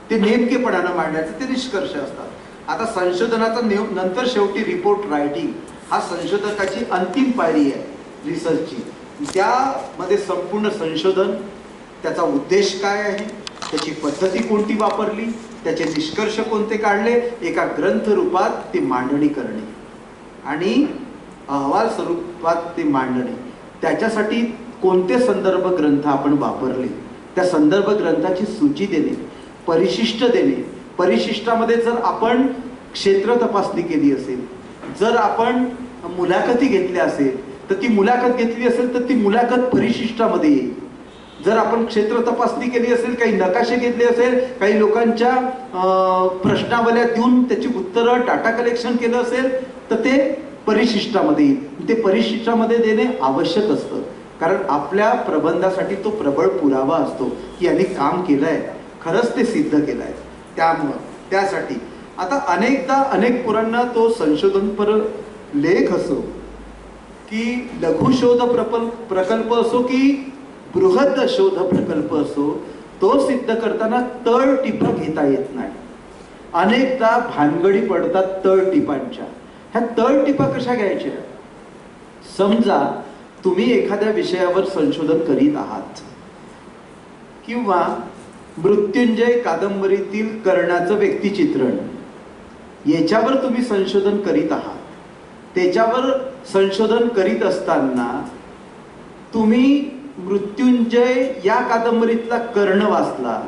Speaker 4: ते नेमकेपणानं मांडायचं, ते निष्कर्ष असतात. आता संशोधनाचा नंतर शेवटी रिपोर्ट रायटिंग हा संशोधकाची अंतिम पायरी आहे रिसर्चची. त्यामध्ये संपूर्ण संशोधन, त्याचा उद्देश काय आहे, त्याची पद्धती कोणती वापरली, त्याचे निष्कर्ष कोणते काढले, एका ग्रंथ रूपात ते मांडणी करणे आणि अहवाल स्वरूपात ते मांडणे. त्याच्यासाठी कोणते संदर्भ ग्रंथ आपण वापरले, त्या संदर्भ ग्रंथाची सूची देणे, परिशिष्ट देणे. परिशिष्टामध्ये जर आपण क्षेत्र तपासणी केली असेल, जर आपण मुलाखती घेतल्या असेल तर ती मुलाखत घेतली असेल तर ती मुलाखत परिशिष्टामध्ये येईल. जर आपण क्षेत्र तपासणी केली असेल, काही नकाशे घेतले असेल, काही लोकांच्या प्रश्नावल्या देऊन त्याची उत्तरं डाटा कलेक्शन केलं असेल तर ते परिशिष्टामध्ये येईल. ते परिशिष्टामध्ये देणे आवश्यक असतं, कारण आपल्या प्रबंधासाठी तो प्रबळ पुरावा असतो की यांनी काम केलंय, खरंच ते सिद्ध केलंय. त्यामुळं त्यासाठी आता अनेकदा अनेक पुरांना तो संशोधनपर लेख असो की लघुशोध प्रकल्प असो की बृहद शोध प्रकल्प असो, तो सिद्ध करताना तळटिपा घेता येत नाही. अनेकदा भानगडी पडतात तळटिपांच्या. ह्या तळटिपा कशा घ्यायच्या? समजा तुम्ही एखाद्या विषयावर संशोधन करीत आहात किंवा मृत्युंजय कादंबरीतील कर्णाचं व्यक्तिचित्रण याच्यावर तुम्ही संशोधन करीत आहात. त्याच्यावर संशोधन करीत असताना तुम्ही मृत्युंजय या कादंबरीतला कर्ण वाचला,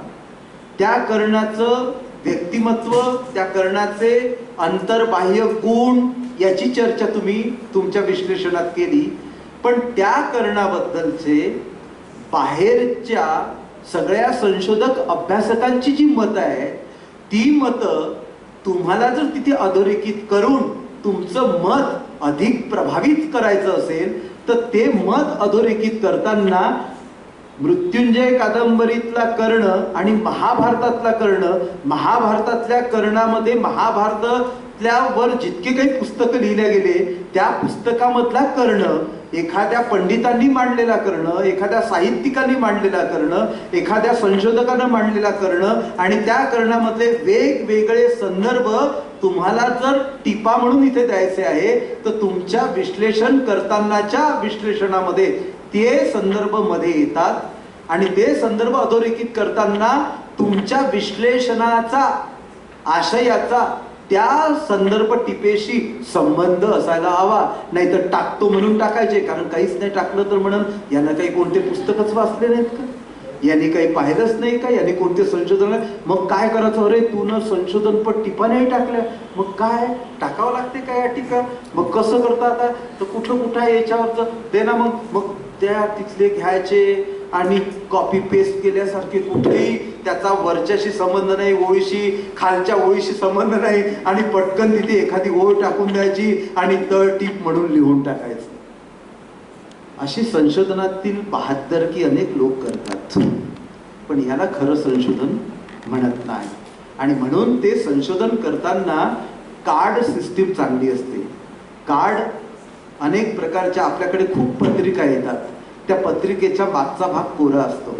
Speaker 4: त्या कर्णाचं व्यक्तिमत्व, त्या कर्णाचे अंतर्बाह्य गुण याची चर्चा तुम्ही तुमच्या विश्लेषणात केली, पण त्या कर्णाबद्दलचे बाहेरच्या सगळ्या संशोधक अभ्यासकांची जी मतं आहेत ती मतं तुम्हाला जर तिथे अधोरेखित करून तुमचं मत अधिक प्रभावित करायचं असेल तर ते मत अधोरेखित करताना मृत्युंजय कादंबरीतला कर्ण आणि महाभारतातला कर्ण, महाभारतातल्या कर्णामध्ये महाभारतातल्यावर जितके काही पुस्तकं लिहिल्या गेले त्या पुस्तकामधला कर्ण, एखाद्या पंडितांनी मांडलेला कर्ण, एखाद्या साहित्यिकांनी मांडलेला कर्ण, एखाद्या संशोधकानं मांडलेला कर्ण आणि त्या कर्णामधले वेगवेगळे संदर्भ तुम्हाला जर टिपा म्हणून इथे द्यायचे आहे तर तुमच्या विश्लेषण करतानाच्या विश्लेषणामध्ये ते संदर्भ मध्ये येतात आणि ते संदर्भ अधोरेखित करताना तुमच्या विश्लेषणाचा आशयाचा त्या संदर्भ टिपेशी संबंध असायला हवा. नाहीतर टाकतो म्हणून टाकायचे, कारण काहीच नाही टाकलं तर म्हणून यांना काही कोणते पुस्तकच वाचले नाहीत का, यांनी काही पाहिलंच नाही का, यांनी कोणते संशोधन, मग काय करायचं, अरे तू न संशोधन पण टिपा नाही टाकल्या, मग काय टाकावं लागते काय या टीका, मग कसं करता आता, तर कुठं आहे याच्यावरचं दे ना, मग त्या तिथले घ्यायचे आणि कॉपी पेस्ट केल्यासारखे, कुठेही त्याचा वरच्याशी संबंध नाही, ओळीशी खालच्या ओळीशी संबंध नाही आणि पटकन तिथे एखादी ओळ टाकून द्यायची आणि तळटीप म्हणून लिहून टाकायचं. अशी संशोधनातील बहाद्दरकी अनेक लोक करतात, पण ह्याला खरं संशोधन म्हणत नाही. आणि म्हणून ते संशोधन करताना कार्ड सिस्टीम चांगली असते. कार्ड अनेक प्रकारच्या, आपल्याकडे खूप पत्रिका येतात, त्या पत्रिकेच्या मागचा भाग कोरा असतो,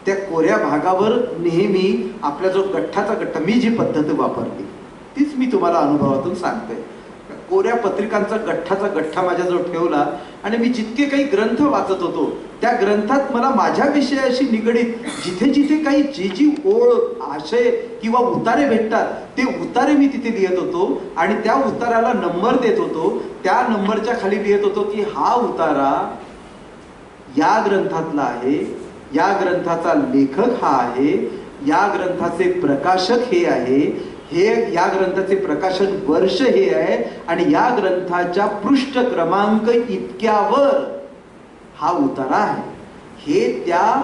Speaker 4: त्या कोऱ्या भागावर नेहमी आपला जो गठ्ठाचा गठ्ठा, मी जी पद्धत वापरली तीच मी तुम्हाला अनुभवातून सांगतोय. कोऱ्या पत्रिकांचा गठ्ठाचा गठ्ठा माझ्याजवळ ठेवला आणि मी जितके काही ग्रंथ वाचत होतो त्या ग्रंथात मला माझ्या विषयाशी निगडीत जिथे जिथे काही जी ओळ, आशय किंवा उतारे भेटतात ते उतारे मी तिथे लिहित होतो आणि त्या उताराला नंबर देत होतो. त्या नंबरच्या खाली लिहित होतो की हा उतारा या ग्रंथातला आहे, या ग्रंथाचा लेखक हा आहे, या ग्रंथाचे प्रकाशक हे आहे, हे या ग्रंथाचे प्रकाशन वर्ष हे आहे आणि या ग्रंथाच्या पृष्ठ क्रमांक इतक्यावर हा उतारा आहे. हे त्या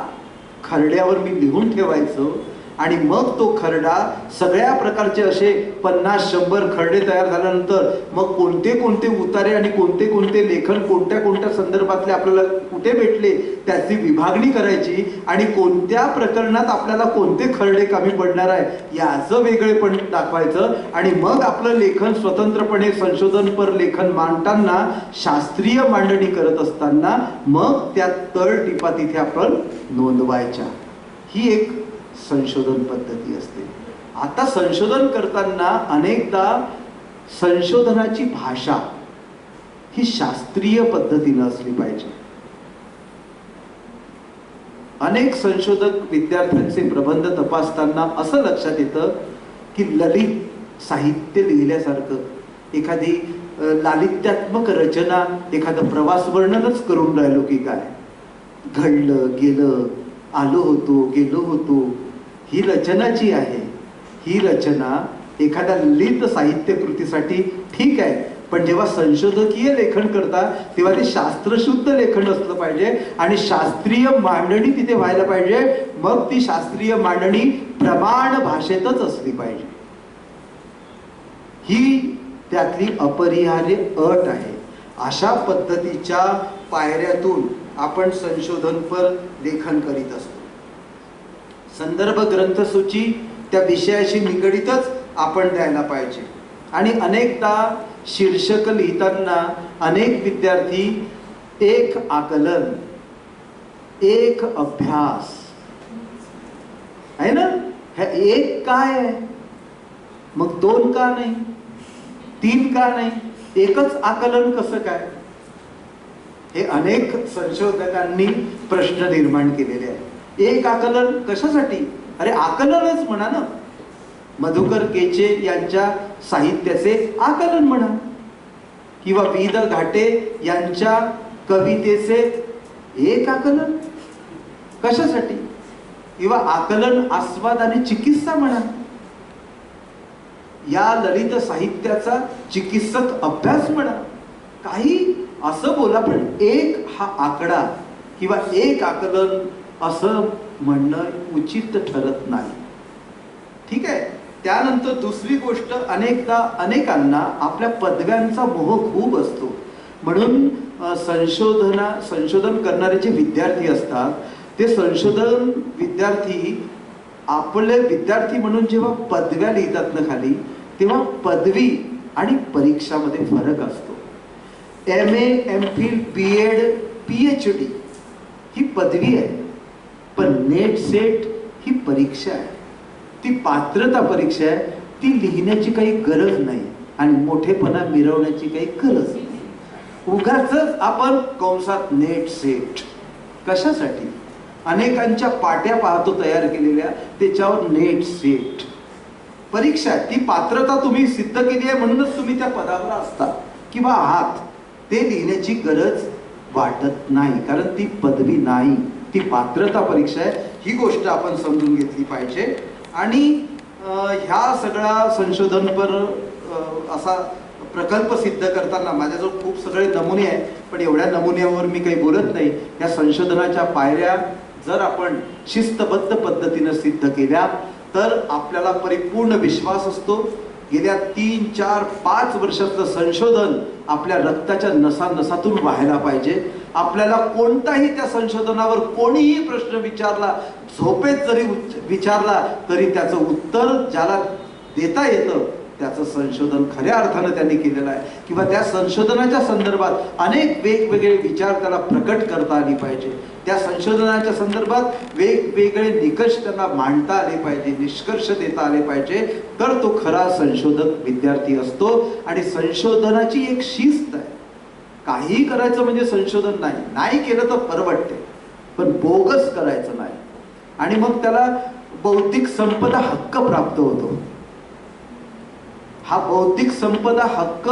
Speaker 4: खरड्यावर मी लिहून ठेवायचो आणि मग तो खरडा सगळ्या प्रकारचे असे 50-100 खरडे तयार झाल्यानंतर मग कोणते कोणते उतारे आणि कोणते कोणते लेखन कोणत्या कोणत्या संदर्भातले आपल्याला कुठे भेटले त्याची विभागणी करायची आणि कोणत्या प्रकरणात आपल्याला कोणते खरडे कमी पडणार आहे याचं वेगळेपण दाखवायचं आणि मग आपलं लेखन स्वतंत्रपणे संशोधनपर लेखन मांडताना शास्त्रीय मांडणी करत असताना मग त्या तळटीपा तिथे आपण नोंदवायच्या. ही एक संशोधन पद्धती असते. आता संशोधन करताना अनेकदा संशोधनाची भाषा ही शास्त्रीय पद्धतीनं असली पाहिजे. अनेक संशोधक विद्यार्थ्यांचे प्रबंध तपासताना असं लक्षात येतं की ललित साहित्य लिहिल्यासारखं एखादी लालित्यात्मक रचना एखादं प्रवास वर्णनच करून राहिलो की काय, घडलं गेलं, आलो होतो गेलो होतो, ही रचना जी आहे ही रचना एखाद्या ललित साहित्य कृतीसाठी ठीक आहे, पण जेव्हा संशोधकीय लेखन करता तेव्हा ते शास्त्रशुद्ध लेखन असलं पाहिजे आणि शास्त्रीय मांडणी तिथे व्हायला पाहिजे. मग ती शास्त्रीय मांडणी प्रमाण भाषेतच असली पाहिजे. ही त्यातली अपरिहार्य अट आहे. अशा पद्धतीच्या पायऱ्यातून आपण संशोधनपर लेखन करीत असतो. संदर्भ ग्रंथसूची त्या विषयाशी निगडीतच आपण द्यायला पाहिजे. आणि अनेकदा शीर्षक लिहिताना अनेक विद्यार्थी एक आकलन, एक अभ्यास आहे ना, हे एक काय आहे मग 2 का नाही, 3 का नाही, एकच आकलन कसं काय, हे अनेक संशोधकांनी प्रश्न निर्माण केलेले आहे. एक आकलन कशासाठी, अरे आकलनच म्हणा ना. मधुकर केचे यांच्या साहित्याचे आकलन म्हणा किंवा वि द घाटे यांच्या कवितेचे एक आकलन कशासाठी, किंवा आकलन आस्वाद आणि चिकित्सा म्हणा. या ललित साहित्याचा चिकित्सक अभ्यास म्हणा, काही असं बोला, पण एक हा आकडा किंवा एक आकलन असं म्हणणं उचित ठरत नाही. ठीक आहे. त्यानंतर दुसरी गोष्ट, अनेकांना आपल्या पदव्यांचा मोह खूप असतो. म्हणून संशोधन करणारे जे विद्यार्थी असतात ते संशोधन विद्यार्थी आपले विद्यार्थी म्हणून जेव्हा पदव्या लिहितात ना खाली, तेव्हा पदवी आणि परीक्षामध्ये फरक असतो. MA, MPhil, BEd, PhD ही पदवी आहे, पण नेट सेट ही परीक्षा आहे. ती पात्रता परीक्षा आहे. ती लिहिण्याची काही गरज नाही आणि मोठेपणा मिरवण्याची काही गरज नाही. उगाचच आपण कंसात नेट सेट कशासाठी, अनेकांच्या पाट्या पाहतो तयार केलेल्या, त्याच्यावर नेट सेट परीक्षा. ती पात्रता तुम्ही सिद्ध केली आहे म्हणूनच तुम्ही त्या पदावर असता किंवा आहात. ते लिहिण्याची गरज वाटत नाही, कारण ती पदवी नाही, ती पात्रता परीक्षा आहे. ही गोष्ट आपण समजून घेतली पाहिजे. आणि ह्या सगळ्या संशोधनपर असा प्रकल्प सिद्ध करताना माझ्याजवळ खूप सगळे नमुने आहेत, पण एवढ्या नमुन्यावर मी काही बोलत नाही. या संशोधनाच्या पायऱ्या जर आपण शिस्तबद्ध पद्धतीनं सिद्ध केल्या तर आपल्याला परिपूर्ण विश्वास असतो गेल्या 3, 4, 5 वर्षाचं संशोधन आपल्या रक्ताच्या नसानसातून व्हायला पाहिजे. आपल्याला कोणताही त्या संशोधनावर कोणीही प्रश्न विचारला, झोपेत जरी विचारला तरी त्याचं उत्तर ज्याला देता येतं त्याचं संशोधन खऱ्या अर्थानं त्यांनी केलेलं आहे, किंवा त्या संशोधनाच्या संदर्भात अनेक वेगवेगळे विचार त्याला प्रकट करता आली पाहिजे. त्या संशोधनाच्या संदर्भात वेगवेगळे निकष त्यांना मांडता आले पाहिजे, निष्कर्ष देता आले पाहिजे, तर तो खरा संशोधक विद्यार्थी असतो. आणि संशोधनाची एक शिस्त आहे. काही करायचं म्हणजे संशोधन नाही केलं तर परवडते, पण बोगस करायचं नाही. आणि मग त्याला बौद्धिक संपदा हक्क प्राप्त होतो. हा बौद्धिक संपदा हक्क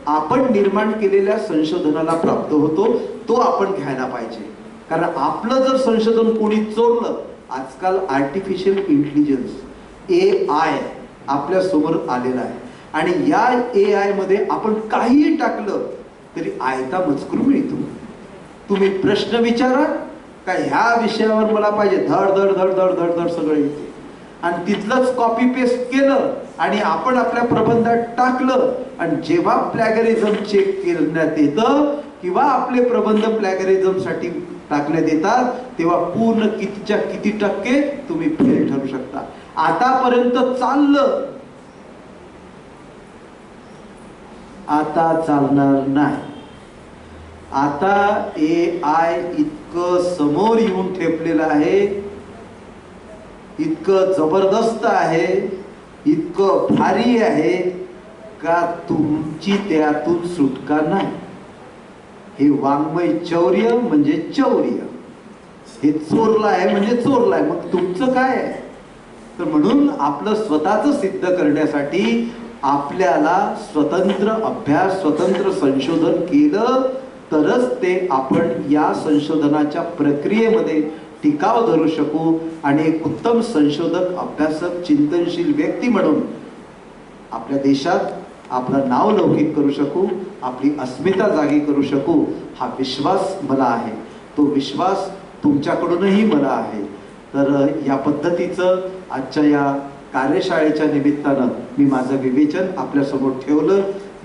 Speaker 4: आपण निर्माण केलेल्या संशोधनाला प्राप्त होतो, तो आपण घ्यायला पाहिजे. कारण आपलं जर संशोधन कोणी चोरलं, आजकाल आर्टिफिशियल इंटेलिजन्स AI आपल्या समोर आलेला आहे आणि या AI मध्ये आपण काहीही टाकलं तरी आयता मजकूर मिळतो. तुम्ही प्रश्न विचारा का ह्या विषयावर मला पाहिजे, धड धड धड धड धड धड सगळं येते. आणि तिथलंच कॉपी पेस्ट केलं आणि आपण आपल्या प्रबंधात टाकलं, आणि जेव्हा प्लॅगरिझम चेक करण्यात येतं किंवा आपले प्रबंध प्लॅगरिझमसाठी टाकण्यात येतात, तेव्हा पूर्ण कितीच्या किती टक्के तुम्ही फेल ठरू शकता. आतापर्यंत चाललं, आता चालणार नाही. आता AI इतकं समोर येऊन ठेपलेलं आहे, इतकं जबरदस्त आहे, इतकं भारी आहे का तुमची त्यातून सुटका नाही. हे वाङ्मय चौर्य म्हणजे चौर्य, हे चोरला आहे म्हणजे चोरला आहे, मग तुमचं काय आहे? तर म्हणून आपलं स्वतःचं सिद्ध करण्यासाठी आपल्याला स्वतंत्र अभ्यास, स्वतंत्र संशोधन केलं तरच ते आपण या संशोधनाच्या प्रक्रियेमध्ये टिकाव धरू शकू आणि एक उत्तम संशोधक, अभ्यासक, चिंतनशील व्यक्ती म्हणून आपल्या देशात आपलं नाव लौकिक करू शकू, आपली अस्मिता जागी करू शकू. हा विश्वास मला आहे, तो विश्वास तुमच्याकडूनही मला आहे. तर या पद्धतीचं आजच्या या कार्यशाळेच्या निमित्तानं मी माझं विवेचन आपल्यासमोर ठेवलं.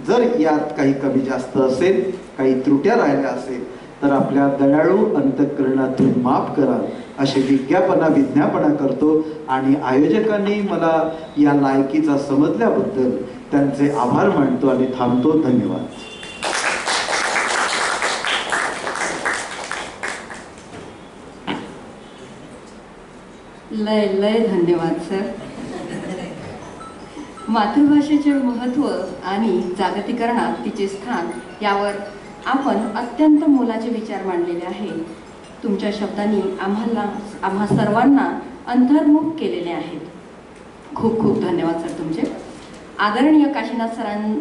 Speaker 4: जर यात काही कमी जास्त असेल, काही त्रुट्या राहिल्या असेल तर आपल्या दयाळू अंतःकरणातून माफ करा अशी विज्ञापना करतो. आणि आयोजकांनी मला या लायकीचा समजल्याबद्दल त्यांचे आभार मानतो आणि थांबतो. धन्यवाद.
Speaker 2: लय लय धन्यवाद सर. मातृभाषेचे महत्त्व आणि जागतिकीकरणात तिचे स्थान यावर आपण अत्यंत मोलाचे विचार मांडलेले आहे. तुमच्या शब्दांनी आम्हा सर्वांना अंतर्मुख केलेले आहेत. खूप खूप धन्यवाद सर तुमचे. आदरणीय काशीनाथ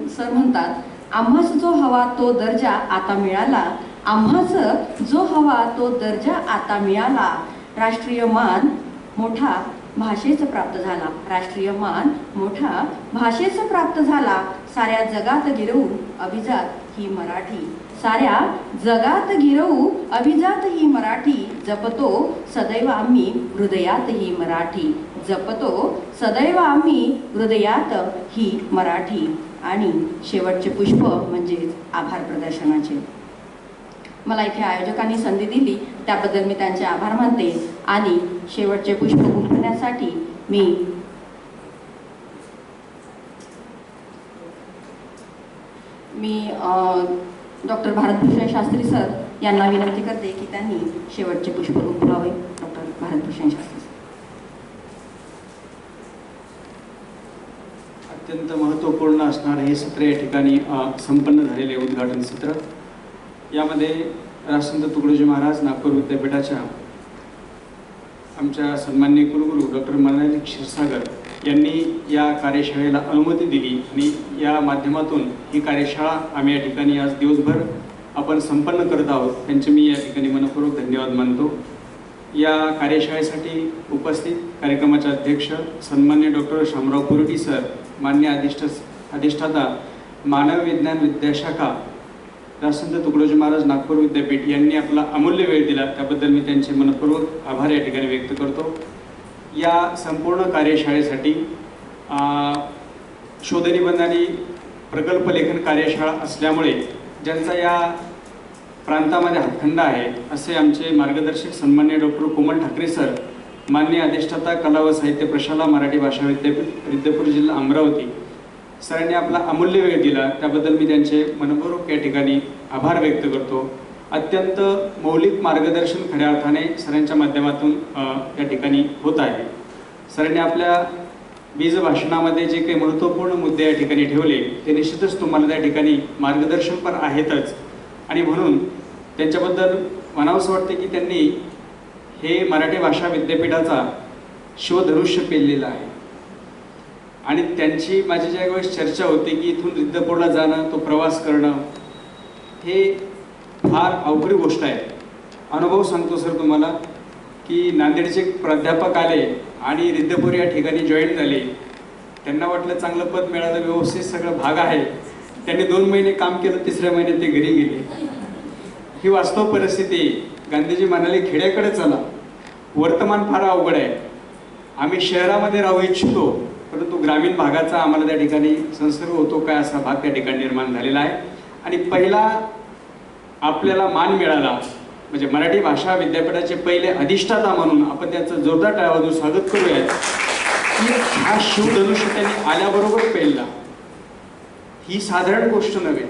Speaker 2: सर म्हणतात, आम्हास जो हवा तो दर्जा आता मिळाला, आम्हास जो हवा तो दर्जा आता मिळाला. राष्ट्रीय मान मोठा भाषेचं प्राप्त झाला, राष्ट्रीय मान मोठा भाषेचं प्राप्त झाला. साऱ्या जगात गिरवू अभिजात ही मराठी, साऱ्या जगात गिरवू अभिजात ही मराठी. जपतो सदैव आम्ही हृदयात ही मराठी, जपतो सदैव आम्ही हृदयात ही मराठी. आणि शेवटचे पुष्प म्हणजेच आभार प्रदर्शनाचे. मला इथे आयोजकांनी संधी दिली त्याबद्दल मी त्यांचे आभार मानते. आणि शेवटचे पुष्प गुंफण्यासाठी मी डॉक्टर भारतभूषण शास्त्री सर यांना विनंती करते की त्यांनी शेवटचे पुष्प गुंफावे. Doctor Bharatbhushan Shastri sir.
Speaker 5: अत्यंत महत्त्वपूर्ण असणारे हे सत्र या ठिकाणी संपन्न झालेले उद्घाटन सत्र. यामध्ये राजसंत तुकडोजी महाराज नागपूर विद्यापीठाच्या आमच्या सन्माननीय कुलगुरू डॉक्टर मनाली क्षीरसागर यांनी या कार्यशाळेला अनुमती दिली आणि या माध्यमातून ही कार्यशाळा आम्ही या ठिकाणी आज दिवसभर आपण संपन्न करत आहोत. त्यांचे मी या ठिकाणी मनपूर्वक धन्यवाद मानतो. या कार्यशाळेसाठी उपस्थित कार्यक्रमाचे अध्यक्ष सन्मान्य डॉक्टर शामराव कुरटी सर, मान्य अधिष्ठाता मानव विज्ञान विद्याशाखा राजसंत तुकडोजी महाराज नागपूर विद्यापीठ यांनी आपला अमूल्य वेळ दिला, त्याबद्दल मी त्यांचे मनपूर्वक आभार या ठिकाणी व्यक्त करतो. या संपूर्ण कार्यशाळेसाठी शोधनिबंध आणि प्रकल्प लेखन कार्यशाळा असल्यामुळे ज्यांचा या प्रांतामध्ये हातखंडा आहे असे आमचे मार्गदर्शक सन्मान्य डॉक्टर कोमल ठाकरे सर, मान्य अधिष्ठाता कला व साहित्य प्रशाला मराठी भाषा विद्यापीठ विद्यापूर जिल्हा अमरावती सरांनी आपला अमूल्य वेळ दिला, त्याबद्दल मी त्यांचे मनपूर्वक या ठिकाणी आभार व्यक्त करतो. अत्यंत मौलिक मार्गदर्शन खऱ्या अर्थाने सरांच्या माध्यमातून या ठिकाणी होत आहे. सरांनी आपल्या बीज भाषणामध्ये जे काही महत्त्वपूर्ण मुद्दे या ठिकाणी ठेवले ते निश्चितच तुम्हाला त्या ठिकाणी मार्गदर्शन पण आहेतच. आणि म्हणून त्यांच्याबद्दल म्हणावंसं वाटते की त्यांनी हे मराठी भाषा विद्यापीठाचा शिवधनुष्य पेललेला आहे. आणि त्यांची माझी ज्या वेळेस चर्चा होती की इथून रिद्धपूरला जाणं, तो प्रवास करणं हे फार अवघड गोष्ट आहे. अनुभव सांगतो सर तुम्हाला की नांदेडचे प्राध्यापक आले आणि रिद्धपूर या ठिकाणी जॉईन झाले. त्यांना वाटलं चांगलं पद मिळालं, व्यवस्थित सगळं भाग आहे. त्यांनी 2 महिने काम केलं, 3ऱ्या महिन्यात ते घरी गेले. ही वास्तव परिस्थिती. गांधीजी म्हणाले खेड्याकडे चला, वर्तमान फार अवघड आहे. आम्ही शहरामध्ये राहू इच्छितो, परंतु ग्रामीण भागाचा आम्हाला त्या ठिकाणी संसर्ग होतो काय असा भाग त्या ठिकाणी निर्माण झालेला आहे. आणि पहिला आपल्याला मान मिळाला म्हणजे मराठी भाषा विद्यापीठाचे पहिले अधिष्ठाता म्हणून आपण त्याचं जोरदार टाळ्या वाजवून स्वागत करूया की हा शिवधनुष्य त्यांनी आल्याबरोबर पेलला. ही साधारण गोष्ट नव्हे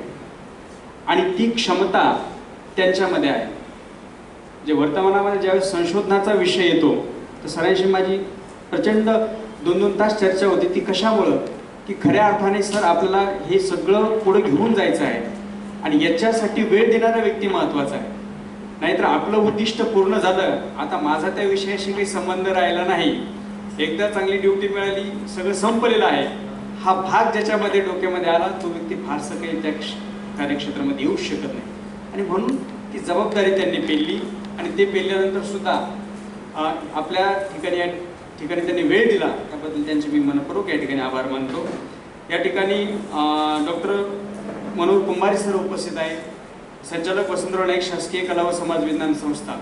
Speaker 5: आणि ती क्षमता त्यांच्यामध्ये आहे. जे वर्तमानामध्ये ज्यावेळेस संशोधनाचा विषय येतो तर सरांशी माझी प्रचंड 2-2 तास चर्चा होती. ती कशामुळं की खऱ्या अर्थाने सर आपल्याला हे सगळं पुढे घेऊन जायचं आहे आणि याच्यासाठी वेळ देणारा व्यक्ती महत्त्वाचा आहे. नाहीतर आपलं उद्दिष्ट पूर्ण झालं, आता माझा त्या विषयाशी काही संबंध राहिला नाही, एकदा चांगली ड्युटी मिळाली, सगळं संपलेलं आहे, हा भाग ज्याच्यामध्ये डोक्यामध्ये आला तो व्यक्ती फारसं काही त्या कार्यक्षेत्रामध्ये येऊच शकत नाही. आणि म्हणून ती जबाबदारी त्यांनी पेलली आणि ते पेलल्यानंतर सुद्धा आपल्या ठिकाणी त्यांनी वेळ दिला त्याबद्दल त्यांचे मी मनपूर्वक या ठिकाणी आभार मानतो. या ठिकाणी डॉक्टर मनोहर कुंभारे सर उपस्थित आहेत, संचालक वसंतराव नाईक शासकीय कला व समाज विज्ञान संस्था,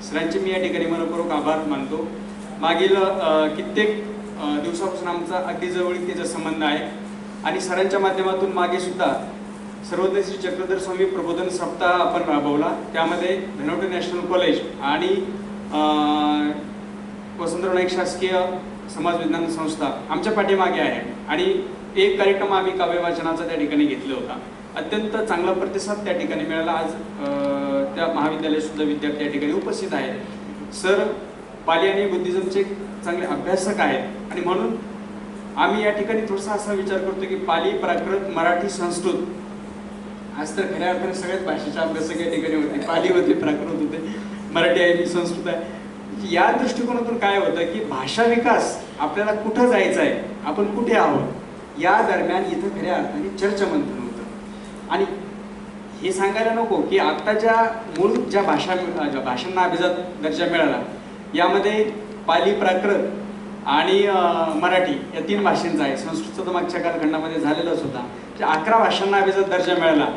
Speaker 5: सरांचे मी या ठिकाणी मनपूर्वक आभार मानतो. मागील कित्येक दिवसापासून आमचा अगदी जवळीकीचा संबंध आहे आणि सरांच्या माध्यमातून मागे सुद्धा सर्वोदय श्री चक्रधर स्वामी प्रबोधन सप्ताह आपण राबवला. त्यामध्ये धनवटे नॅशनल कॉलेज आणि वसंतराव नाईक शासकीय समाज विज्ञान संस्था आमच्या पाठीमागे आहे आणि एक कार्यक्रम आम्ही काव्य वाचनाचा त्या ठिकाणी घेतला होता. अत्यंत चांगला प्रतिसाद त्या ठिकाणी मिळाला. आज त्या महाविद्यालयात सुद्धा विद्यार्थी या ठिकाणी उपस्थित आहेत. सर पाली आणि बुद्धिझमचे चांगले अभ्यासक आहेत आणि म्हणून आम्ही या ठिकाणी थोडासा असा विचार करतो की पाली, प्राकृत, मराठी, संस्कृत, आज तर खऱ्या अर्थाने सगळ्याच भाषेचे अभ्यासक या ठिकाणी होते. पाली होते, प्राकृत होते, मराठी आहे, संस्कृत आहे. या दृष्टिकोनातून काय होतं की भाषा विकास आपल्याला कुठं जायचं आहे, आपण कुठे आहोत, या दरम्यान इथं खऱ्या अर्थाने चर्चामंथन होतं. आणि हे सांगायला नको की आत्ताच्या मूळ ज्या भाषांना अभिजात दर्जा मिळाला यामध्ये पाली, प्राकृत आणि मराठी या 3 भाषांचा आहे. संस्कृतचा तर मागच्या कालखंडामध्ये झालेलाच होता. 11 भाषांना अभिजात दर्जा मिळाला.